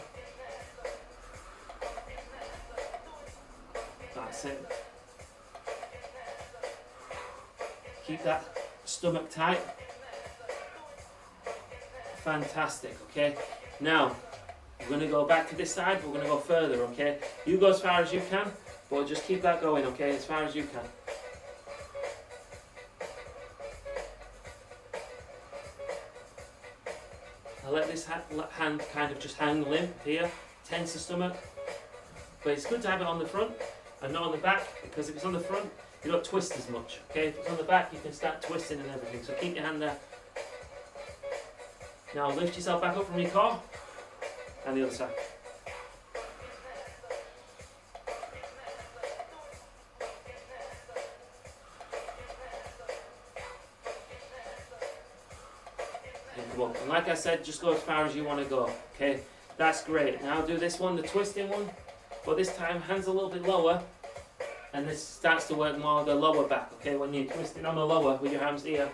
That's it. Keep that stomach tight. Fantastic, okay? Now, we're going to go back to this side, we're going to go further, okay? You go as far as you can, but just keep that going, okay? As far as you can. Now let this hand kind of just hang limp here, tense the stomach. But it's good to have it on the front and not on the back, because if it's on the front, you don't twist as much, okay? If it's on the back, you can start twisting and everything, so keep your hand there. Now lift yourself back up from your core. And the other side. And like I said, just go as far as you want to go. Okay, that's great. Now do this one, the twisting one, but this time hands a little bit lower, and this starts to work more the lower back. Okay, when you're twisting on the lower with your arms here,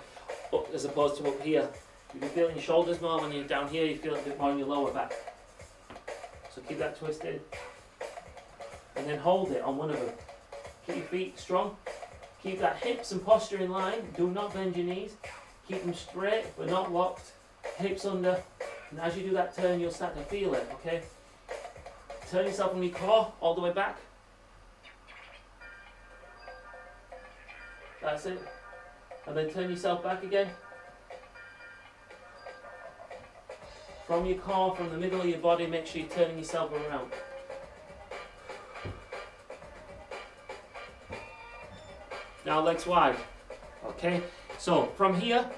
up as opposed to up here. You can feel it in your shoulders more. When you're down here, you feel it a bit more in your lower back. So keep that twisted, and then hold it on one of them. Keep your feet strong. Keep that hips and posture in line. Do not bend your knees. Keep them straight but not locked. Hips under. And as you do that turn, you'll start to feel it, okay? Turn yourself from your core all the way back. That's it. And then turn yourself back again. From your core, from the middle of your body, make sure you're turning yourself around. Now legs wide. Okay, so from here,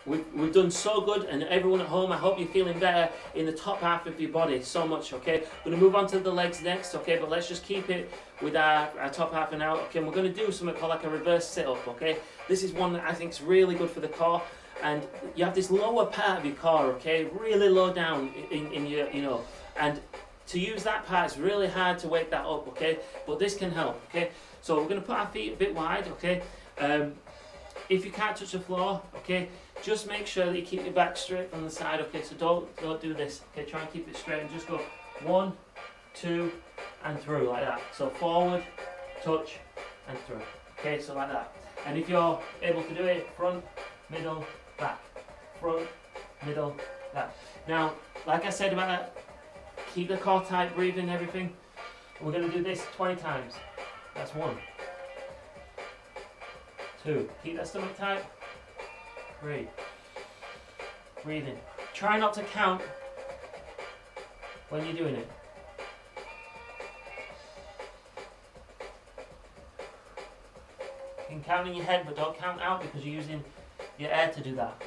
we've done so good, and everyone at home, I hope you're feeling better in the top half of your body so much, okay? We're going to move on to the legs next, okay? But let's just keep it with our top half and out, okay? And we're going to do something called like a reverse sit-up, okay? This is one that I think is really good for the core, and you have this lower part of your core, okay? Really low down in your, you know, and to use that part, it's really hard to wake that up, okay? But this can help, okay? So we're going to put our feet a bit wide, okay? If you can't touch the floor, okay, just make sure that you keep your back straight from the side, okay? So don't do this, okay? Try and keep it straight and just go 1, 2, and through like that. So forward, touch, and through. Okay, so like that. And if you're able to do it, front, middle, back. Front, middle, back. Now, like I said about that, keep the core tight, breathing, everything. We're going to do this 20 times. That's 1. 2. Keep that stomach tight. 3. Breathing. Try not to count when you're doing it. You can count in your head, but don't count out because you're using your air to do that.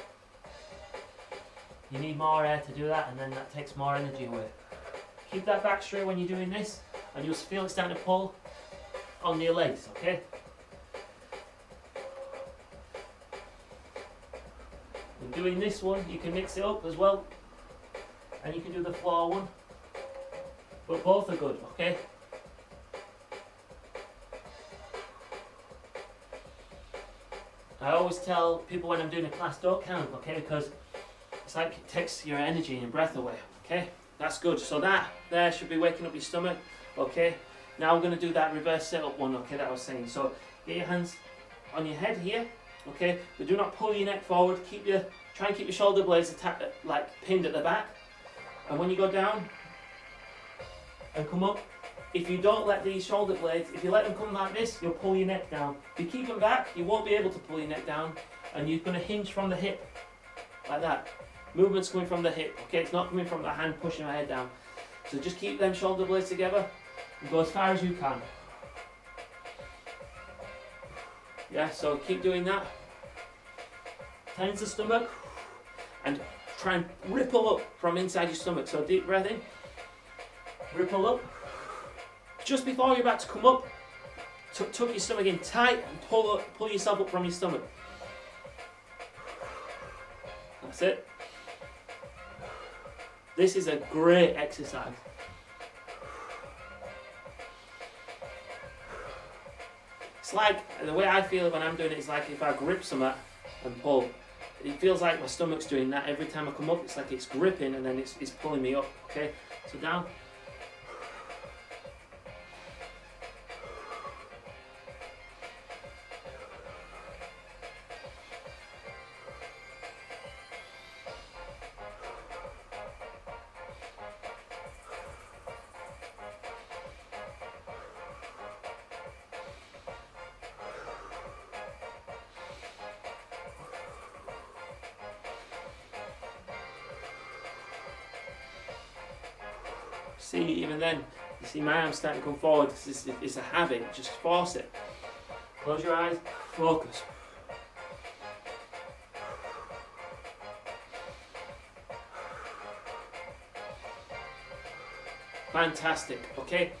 You need more air to do that, and then that takes more energy away. Keep that back straight when you're doing this, and you'll feel it starting to pull on your legs, okay? And doing this one, you can mix it up as well, and you can do the floor one, but both are good, okay? I always tell people when I'm doing a class, don't count, okay? Because it's like it takes your energy and your breath away, okay? That's good. So that there should be waking up your stomach, okay? Now we're going to do that reverse sit-up one, okay, that I was saying. So get your hands on your head here, okay? But do not pull your neck forward. Try and keep your shoulder blades like pinned at the back. And when you go down and come up, if you don't let these shoulder blades, if you let them come like this, you'll pull your neck down. If you keep them back, you won't be able to pull your neck down, and you're going to hinge from the hip, like that. Movement's coming from the hip, okay? It's not coming from the hand pushing my head down. So just keep them shoulder blades together and go as far as you can. Yeah, so keep doing that. Tense the stomach and try and ripple up from inside your stomach. So deep breath in, ripple up. Just before you're about to come up, tuck your stomach in tight and pull yourself up from your stomach. That's it. This is a great exercise. It's like, the way I feel when I'm doing it is like if I grip something and pull. It feels like my stomach's doing that every time I come up. It's like it's gripping and then it's pulling me up, okay? So down. See, even then, you see my arms starting to come forward. It's a habit, just force it. Close your eyes, focus. Fantastic, okay?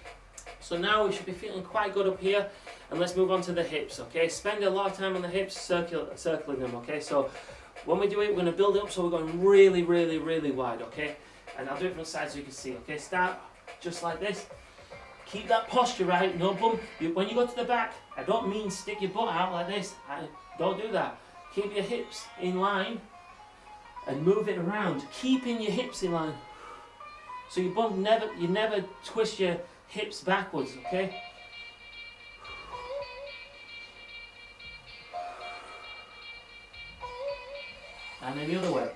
So now we should be feeling quite good up here, and let's move on to the hips, okay? Spend a lot of time on the hips, circling them, okay? So when we do it, we're going to build it up so we're going really, really, really wide, okay? And I'll do it from the side so you can see, okay? Start just like this. Keep that posture right, no bump. When you go to the back, I don't mean stick your butt out like this. Don't do that. Keep your hips in line and move it around, keeping your hips in line. So you never twist your hips backwards, okay? And then the other way.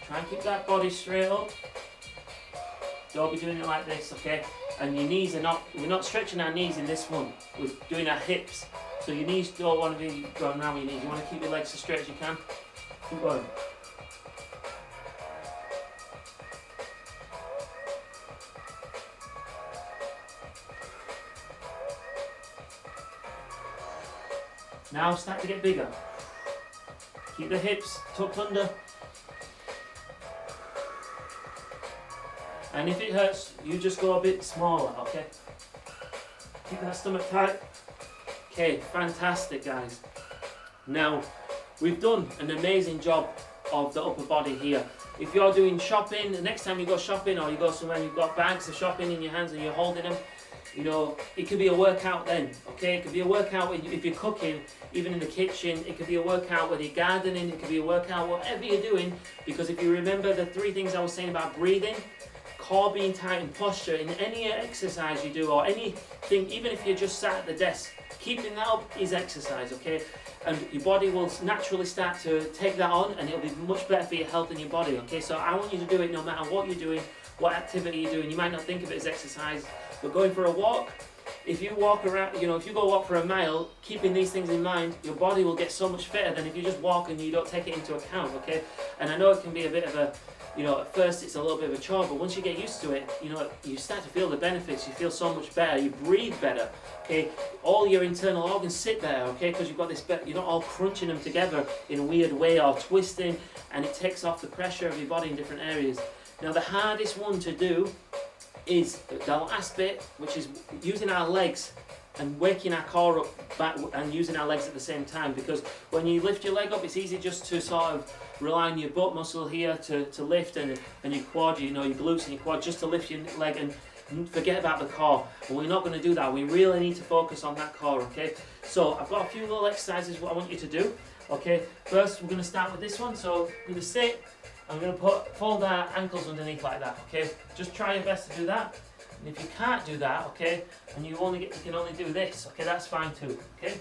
Try and keep that body straight up. Don't be doing it like this, okay? And your knees are not, we're not stretching our knees in this one. We're doing our hips. So your knees don't want to be going around with your knees. You want to keep your legs as straight as you can. Keep going. Now start to get bigger. Keep the hips tucked under. And if it hurts, you just go a bit smaller, okay? Keep that stomach tight. Okay, fantastic, guys. Now, we've done an amazing job of the upper body here. If you're doing shopping, the next time you go shopping or you go somewhere and you've got bags of shopping in your hands and you're holding them, you know, it could be a workout then, okay? It could be a workout if you're cooking, even in the kitchen. It could be a workout whether you're gardening. It could be a workout whatever you're doing, because if you remember the 3 things I was saying about breathing, core being tight, and posture in any exercise you do or anything, even if you're just sat at the desk, keeping that up is exercise, okay? And your body will naturally start to take that on, and it'll be much better for your health and your body, okay? So I want you to do it no matter what you're doing, what activity you're doing. You might not think of it as exercise, but going for a walk, if you walk around, you know, if you go walk for a mile, keeping these things in mind, your body will get so much fitter than if you just walk and you don't take it into account, okay? And I know it can be a bit of a, you know, at first it's a little bit of a chore, but once you get used to it, you know, you start to feel the benefits. You feel so much better. You breathe better, okay? All your internal organs sit better, okay? Because you've got this, you're not all crunching them together in a weird way or twisting, and it takes off the pressure of your body in different areas. Now, the hardest one to do is the last bit, which is using our legs and waking our core up back and using our legs at the same time, because when you lift your leg up, it's easy just to sort of rely on your butt muscle here to lift, and your quad, you know, your glutes and your quad, just to lift your leg and forget about the core. And we're not going to do that. We really need to focus on that core, okay? So I've got a few little exercises what I want you to do, okay? First, we're going to start with this one. So I'm going to sit. I'm going to fold our ankles underneath like that, okay? Just try your best to do that. And if you can't do that, okay, and you can only do this, okay, that's fine too, okay?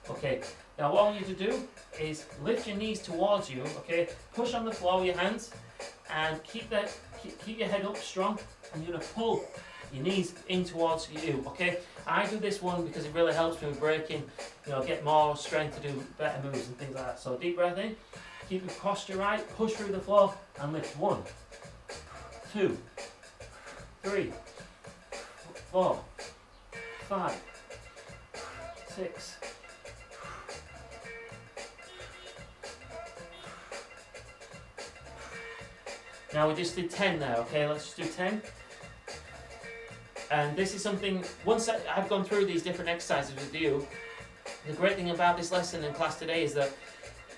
Okay, now what I want you to do is lift your knees towards you, okay? Push on the floor with your hands and keep your head up strong, and you're going to pull your knees in towards you, okay? I do this one because it really helps me with breaking, you know, get more strength to do better moves and things like that. So deep breath in. Keep your posture right, push through the floor and lift. 1, 2, 3, 4, 5, 6. Now we just did 10 there, okay? Let's just do 10. And this is something, once I've gone through these different exercises with you, the great thing about this lesson in class today is that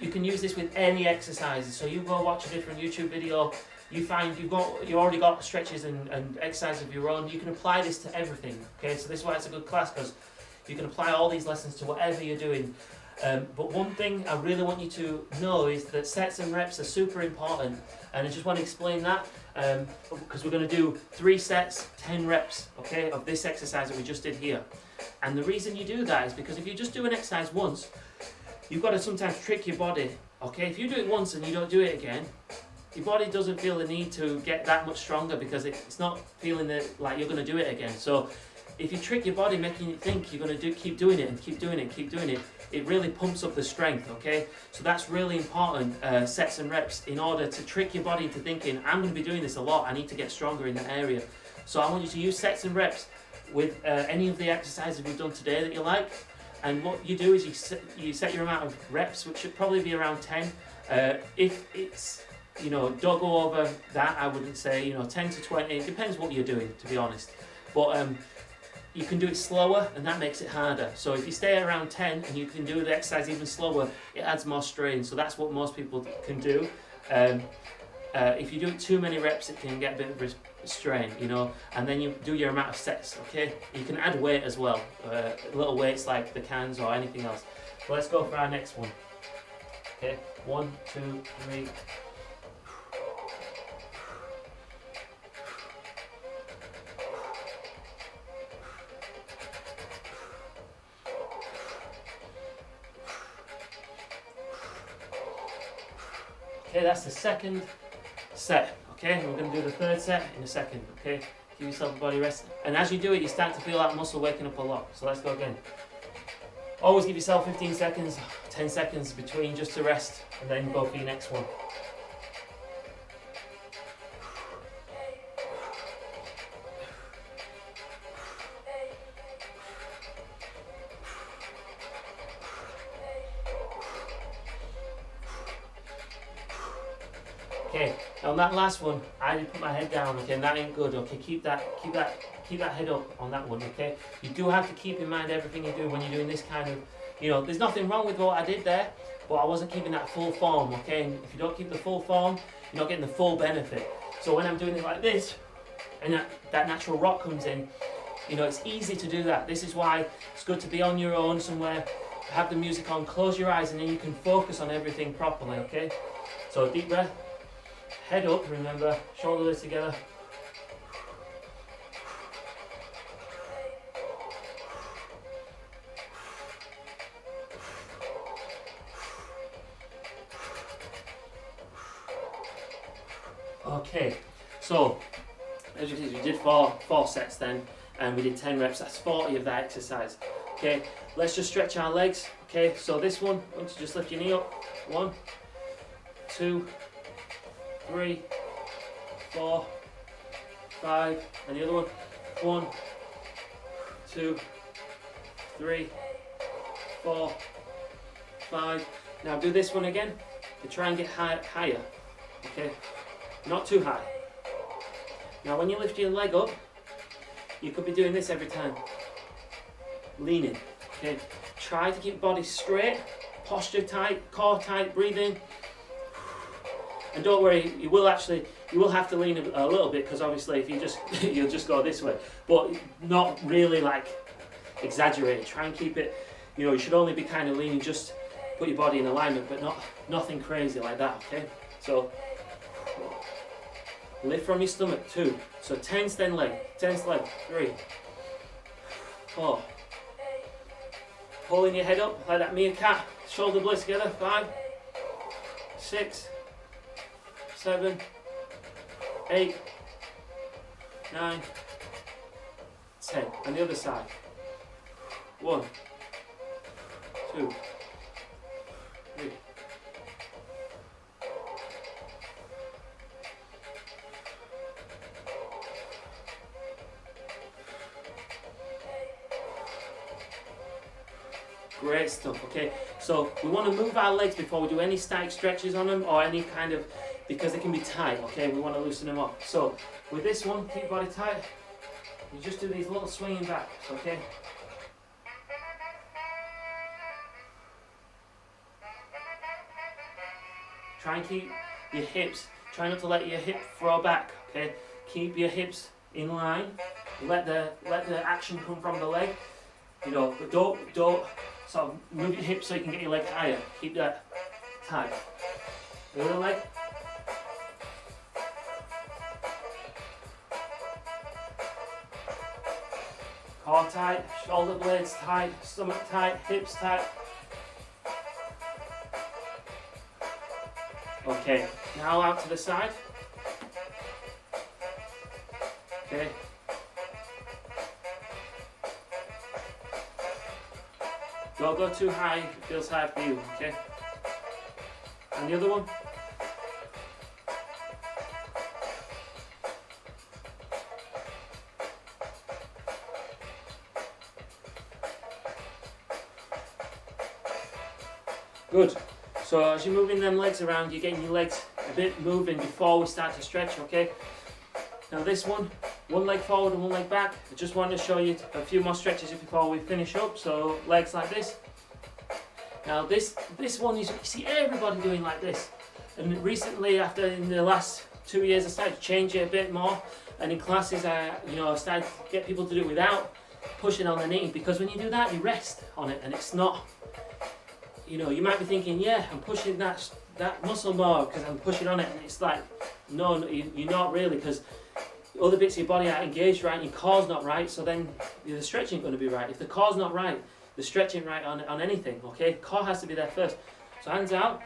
you can use this with any exercises. So you go watch a different YouTube video, you find you already got stretches and exercises of your own. You can apply this to everything, okay? So this is why it's a good class, because you can apply all these lessons to whatever you're doing. But one thing I really want you to know is that sets and reps are super important, and I just want to explain that because we're going to do 3 sets, 10 reps, okay, of this exercise that we just did here. And the reason you do that is because if you just do an exercise once, you've got to sometimes trick your body, okay? If you do it once and you don't do it again, your body doesn't feel the need to get that much stronger because it's not feeling like you're going to do it again. So if you trick your body, making it think you're going to keep doing it and keep doing it, keep doing it, it really pumps up the strength, okay? So that's really important, sets and reps, in order to trick your body into thinking, I'm going to be doing this a lot, I need to get stronger in that area. So I want you to use sets and reps with any of the exercises we've done today that you like. And what you do is you set your amount of reps, which should probably be around 10. If it's, you know, don't go over that, I wouldn't say, you know, 10 to 20, it depends what you're doing, to be honest. But you can do it slower, and that makes it harder. So if you stay around 10 and you can do the exercise even slower, it adds more strain. So that's what most people can do. If you do too many reps, it can get a bit of strain, you know, and then you do your amount of sets, okay? You can add weight as well, little weights like the cans or anything else. So let's go for our next one. Okay, 1, 2, 3. Okay, that's the second set. Okay, we're going to do the third set in a second. Okay, give yourself a body rest. And as you do it, you start to feel that muscle waking up a lot. So let's go again. Always give yourself 15 seconds, 10 seconds between just to rest, and then go for your next one. Okay, on that last one, I did put my head down. Okay, and that ain't good. Okay, keep that head up on that one. Okay, you do have to keep in mind everything you do when you're doing this kind of, there's nothing wrong with what I did there, but I wasn't keeping that full form. Okay, and if you don't keep the full form, you're not getting the full benefit. So when I'm doing it like this, and that natural rock comes in, it's easy to do that. This is why it's good to be on your own somewhere, have the music on, close your eyes, and then you can focus on everything properly. Okay, so deep breath. Head up, remember, shoulders together. Okay, so as you can see, we did four sets then, and we did 10 reps. That's 40 of that exercise. Okay, let's just stretch our legs. Okay, so this one, I want you to just lift your knee up. 1, 2, 3, 4, 5, and the other one. 1, 2, 3, 4, 5. Now do this one again, to try and get higher. Okay, not too high. Now when you lift your leg up, you could be doing this every time. Leaning. Okay, try to keep body straight, posture tight, core tight, breathe in. And don't worry, you will have to lean a little bit, because obviously if you'll just go this way, but not really like exaggerated. Try and keep it, you should only be kind of leaning, just put your body in alignment, but nothing crazy like that. Okay, so lift from your stomach. 2, so tense then leg, 3, 4, pulling your head up like that meerkat, shoulder blades together. 5, 6, 7, 8, 9, 10. And the other side. 1, 2, 3. Great stuff. Okay, so we want to move our legs before we do any static stretches on them, or any kind of, because they can be tight. Okay, we want to loosen them up. So with this one, keep your body tight. You just do these little swinging backs. Okay. Try and keep your hips. Try not to let your hip throw back. Okay. Keep your hips in line. Let the action come from the leg. But don't sort of move your hips so you can get your leg higher. Keep that tight. The other leg. Core tight, shoulder blades tight, stomach tight, hips tight. Okay, now out to the side. Okay. Don't go too high if it feels high for you, okay? And the other one. Good. So as you're moving them legs around, you're getting your legs a bit moving before we start to stretch, okay? Now this one leg forward and one leg back. I just wanted to show you a few more stretches before we finish up. So legs like this. Now this one is, you see everybody doing like this. And recently, in the last 2 years, I started to change it a bit more. And in classes, I started to get people to do it without pushing on the knee, because when you do that, you rest on it, and it's not. You might be thinking, yeah, I'm pushing that muscle more because I'm pushing on it, and it's like, no, you're not really, because other bits of your body aren't engaged right, and your core's not right, so then the stretching going to be right. If the core's not right, the stretching right on anything, okay? Core has to be there first. So hands out,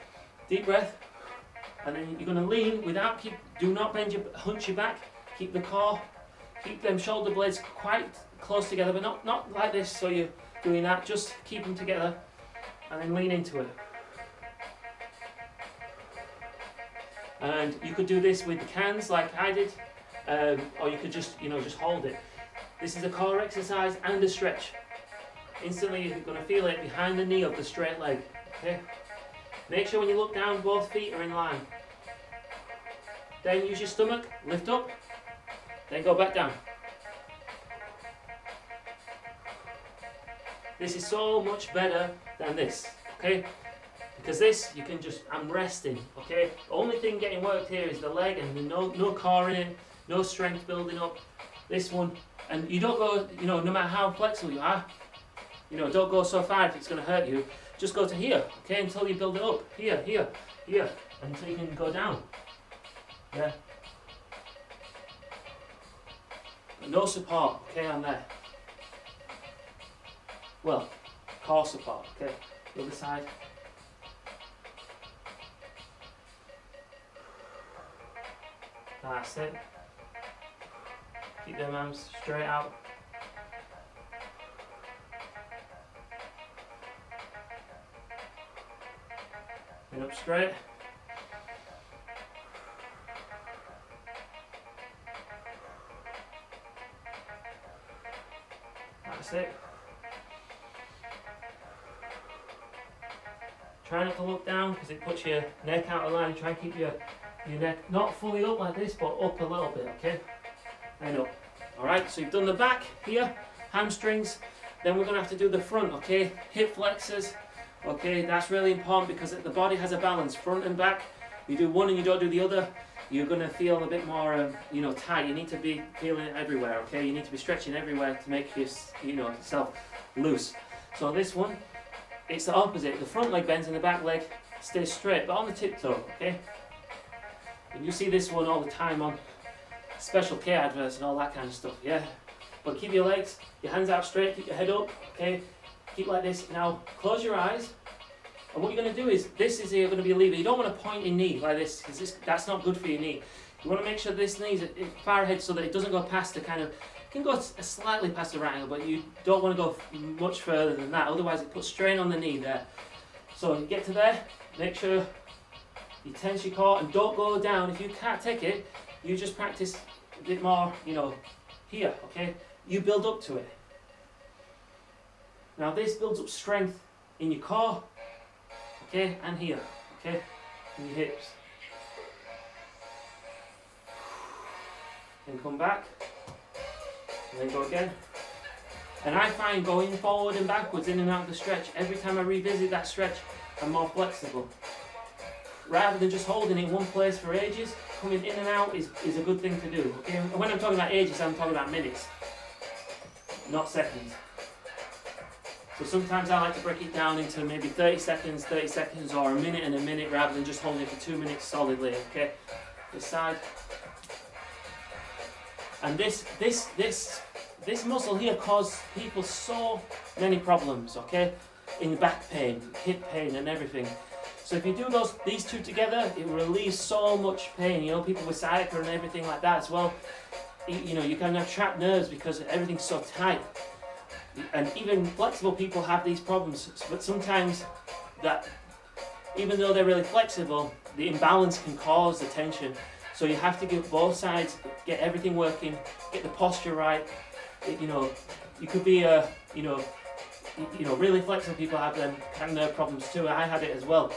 deep breath. And then you're going to lean without do not hunch your back. Keep the core, keep them shoulder blades quite close together, but not like this. So you're doing that. Just keep them together, and then lean into it. And you could do this with the cans like I did, or you could just hold it. This is a core exercise and a stretch. Instantly you're going to feel it behind the knee of the straight leg. Okay. Make sure when you look down, both feet are in line. Then use your stomach, lift up, then go back down. This is so much better than this, okay? Because this, you can just, I'm resting, okay? The only thing getting worked here is the leg, and no core in it, no strength building up. This one, and you don't go, no matter how flexible you are, don't go so far if it's going to hurt you. Just go to here, okay, until you build it up. Here, until you can go down. Yeah. But no support, okay, on there. Well, core support, okay. The other side. That's it. Keep them arms straight out. And up straight. That's it. Try not to look down because it puts your neck out of line. Try and keep your neck not fully up like this, but up a little bit, okay? And up. Alright, so you've done the back here, hamstrings. Then we're going to have to do the front, okay? Hip flexors. Okay, that's really important because the body has a balance, front and back. You do one and you don't do the other, you're going to feel a bit more, tight. You need to be feeling it everywhere, okay? You need to be stretching everywhere to make yourself loose. So this one, it's the opposite. The front leg bends and the back leg stays straight, but on the tiptoe, okay? And you see this one all the time on Special K adverts and all that kind of stuff, yeah? But keep your legs, your hands out straight, keep your head up, okay? Keep like this. Now, close your eyes. And what you're going to do is, you're going to be a lever. You don't want to point your knee like this, because that's not good for your knee. You want to make sure this knee is far ahead so that it doesn't go past the kind of, it can go slightly past the right angle, but you don't want to go much further than that. Otherwise, it puts strain on the knee there. So you get to there, make sure you tense your core and don't go down. If you can't take it, you just practice a bit more, here, okay? You build up to it. Now this builds up strength in your core, okay, and here, okay, in your hips. Then come back, and then go again. And I find going forward and backwards, in and out of the stretch, every time I revisit that stretch, I'm more flexible. Rather than just holding it in one place for ages, coming in and out is a good thing to do, okay? And when I'm talking about ages, I'm talking about minutes, not seconds. So sometimes I like to break it down into maybe 30 seconds, or a minute and a minute, rather than just holding it for 2 minutes solidly, okay? This side. And this muscle here causes people so many problems, okay? In back pain, hip pain and everything. So if you do these two together, it relieves so much pain. People with sciatica and everything like that as well. You can have trapped nerves because everything's so tight. And even flexible people have these problems, but sometimes that, even though they're really flexible, the imbalance can cause the tension. So you have to give both sides, get everything working, get the posture right. You could be really flexible people have them kind of nerve problems too. I had it as well,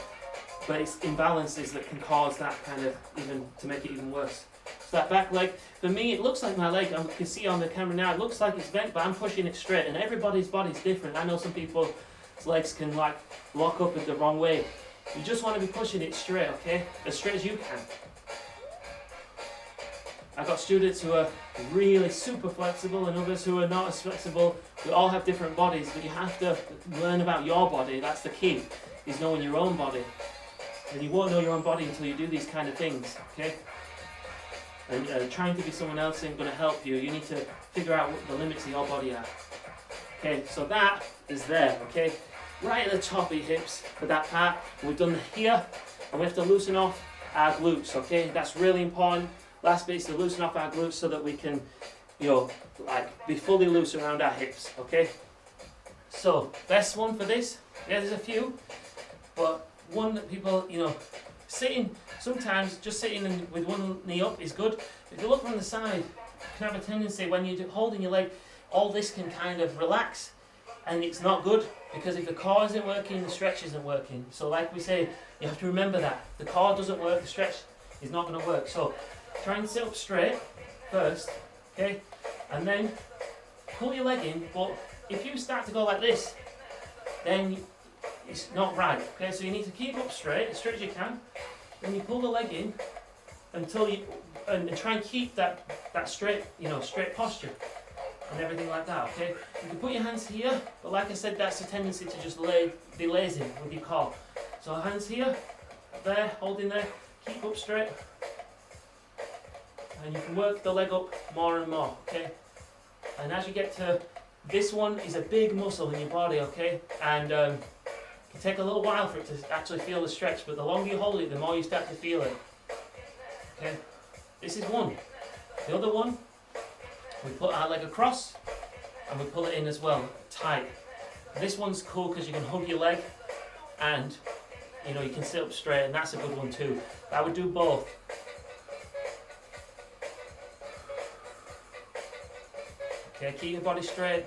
but it's imbalances that can cause that kind of to make it even worse. So that back leg, for me, it looks like my leg, you can see on the camera now, it looks like it's bent, but I'm pushing it straight, and everybody's body's different. I know some people's legs can lock up in the wrong way. You just want to be pushing it straight, okay? As straight as you can. I've got students who are really super flexible and others who are not as flexible. We all have different bodies, but you have to learn about your body. That's the key, is knowing your own body. And you won't know your own body until you do these kind of things, okay? And trying to be someone else isn't going to help you. You need to figure out what the limits of your body are. Okay, so that is there, okay? Right at the top of your hips for that part. We've done here, and we have to loosen off our glutes, okay? That's really important. Last bit is to loosen off our glutes so that we can, you know, like be fully loose around our hips, okay? So, best one for this, yeah, there's a few, but one that people, you know, sitting, sometimes just sitting with one knee up is good. If you look from the side, you can have a tendency when you're holding your leg, all this can kind of relax, and it's not good, because if the core isn't working, the stretch isn't working. So like we say, you have to remember that. The core doesn't work, the stretch is not going to work. So try and sit up straight first, okay? And then pull your leg in, but if you start to go like this, then it's not right, okay? So you need to keep up straight, as straight as you can. Then you pull the leg in until you, and try and keep that straight, you know, straight posture and everything like that, okay? You can put your hands here, but like I said, that's a tendency to just be lazy with your core. So hands here, there, holding there, keep up straight. And you can work the leg up more and more, okay? And as you get to, this one is a big muscle in your body, okay? And it can take a little while for it to actually feel the stretch, but the longer you hold it, the more you start to feel it. Okay? This is one. The other one, we put our leg across and we pull it in as well, tight. This one's cool because you can hug your leg and, you know, you can sit up straight, and that's a good one too. I would do both. Okay, keep your body straight.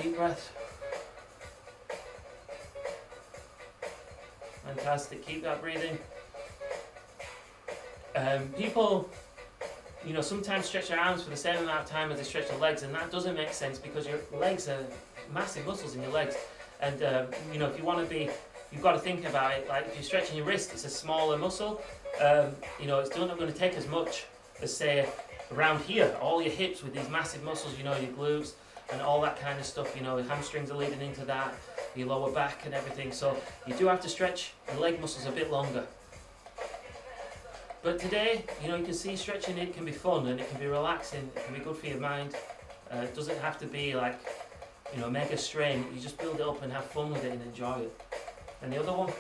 Deep breath. Fantastic, keep that breathing. People, you know, sometimes stretch their arms for the same amount of time as they stretch their legs, and that doesn't make sense because your legs are massive muscles in your legs. And, you know, if you want to be, you've got to think about it, like if you're stretching your wrist, it's a smaller muscle. You know, it's not going to take as much as, say, around here, all your hips with these massive muscles, you know, your glutes and all that kind of stuff, you know, your hamstrings are leading into that, your lower back and everything. So you do have to stretch the leg muscles a bit longer. But today, you know, you can see stretching it can be fun and it can be relaxing, it can be good for your mind. It doesn't have to be like, you know, mega strain. You just build it up and have fun with it and enjoy it. And the other one.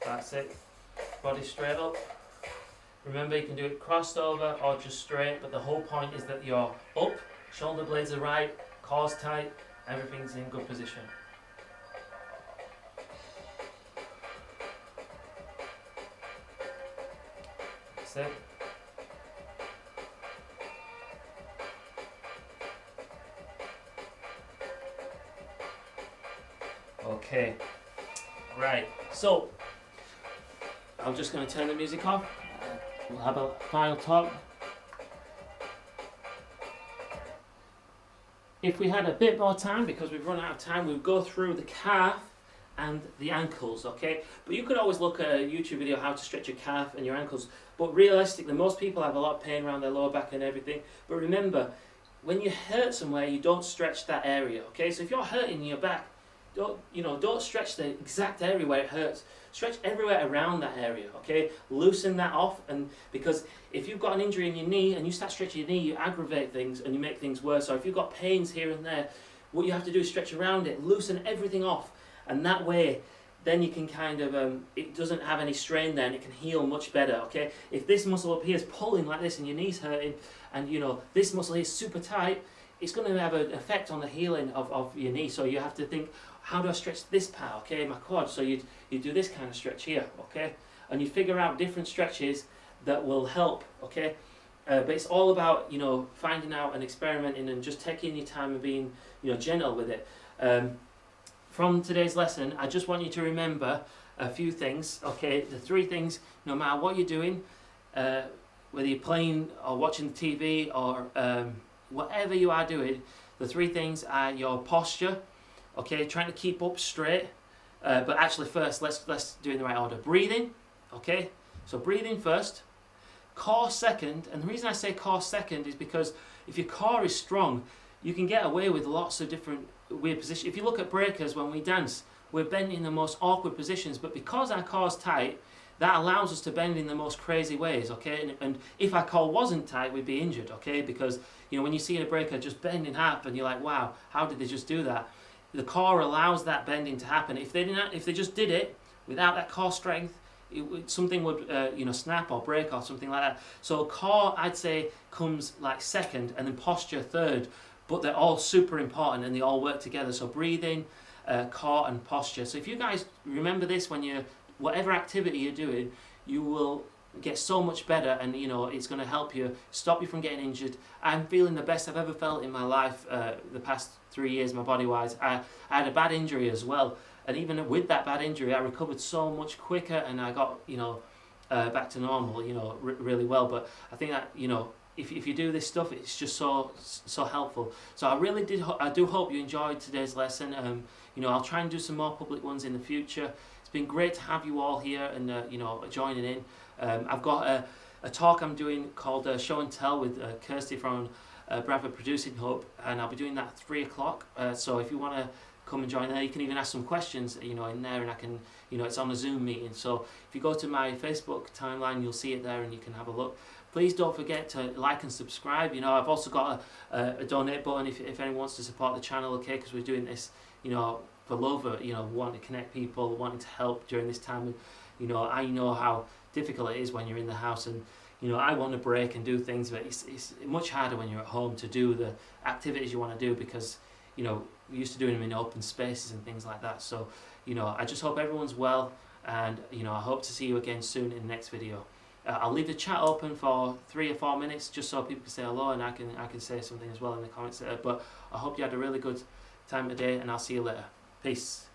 That's it. Body straight up. Remember, you can do it crossed over or just straight, but the whole point is that you're up, shoulder blades are right, core's tight, everything's in good position. That's it. Okay, right, so I'm just going to turn the music off. We'll have a final talk. If we had a bit more time, because we've run out of time, we'll go through the calf and the ankles, okay? But you could always look at a YouTube video how to stretch your calf and your ankles. But realistically, most people have a lot of pain around their lower back and everything. But remember, when you hurt somewhere, you don't stretch that area, okay? So if you're hurting your back, don't stretch the exact area where it hurts. Stretch everywhere around that area, okay? Loosen that off, and because if you've got an injury in your knee and you start stretching your knee, you aggravate things and you make things worse. So if you've got pains here and there, what you have to do is stretch around it, loosen everything off, and that way, then you can kind of, it doesn't have any strain there and it can heal much better, okay? If this muscle up here is pulling like this and your knee's hurting, and you know, this muscle here is super tight, it's going to have an effect on the healing of your knee. So you have to think, how do I stretch this part, okay, my quad? So you do this kind of stretch here, okay? And you figure out different stretches that will help, okay? But it's all about, you know, finding out and experimenting and just taking your time and being, you know, gentle with it. From today's lesson, I just want you to remember a few things, okay? The three things, no matter what you're doing, whether you're playing or watching TV or whatever you are doing, the three things are your posture, okay, trying to keep up straight, but actually first, let's do it in the right order. Breathing, okay, so breathing first, core second, and the reason I say core second is because if your core is strong, you can get away with lots of different weird positions. If you look at breakers when we dance, we're bending in the most awkward positions, but because our core's tight, that allows us to bend in the most crazy ways, okay? And if our core wasn't tight, we'd be injured, okay? Because, you know, when you see a breaker just bend in half and you're like, wow, how did they just do that? The core allows that bending to happen. If they just did it without that core strength, something would snap or break or something like that. So core, I'd say, comes like second, and then posture third, but they're all super important and they all work together. So breathing, core and posture. So if you guys remember this when you're, whatever activity you're doing, you will get so much better, and you know it's going to help you, stop you from getting injured. I'm feeling the best I've ever felt in my life the past 3 years, my body wise. I had a bad injury as well, and even with that bad injury I recovered so much quicker, and I got back to normal, really well. But I think that if you do this stuff, it's just so helpful. So I do hope you enjoyed today's lesson. I'll try and do some more public ones in the future. It's been great to have you all here and joining in. I've got a talk I'm doing called Show and Tell with Kirsty from Bradford Producing Hub, and I'll be doing that at 3 o'clock. So if you want to come and join there, you can even ask some questions in there, and I can, it's on a Zoom meeting. So if you go to my Facebook timeline, you'll see it there and you can have a look. Please don't forget to like and subscribe. I've also got a donate button if anyone wants to support the channel, okay, because we're doing this for love, wanting to connect people, wanting to help during this time. And I know how difficult it is when you're in the house, and I want to break and do things, but it's much harder when you're at home to do the activities you want to do, because we used to doing them in open spaces and things like that. So I just hope everyone's well, and I hope to see you again soon in the next video. I'll leave the chat open for 3 or 4 minutes just so people can say hello, and I can say something as well in the comments there. But I hope you had a really good time today, and I'll see you later. Peace.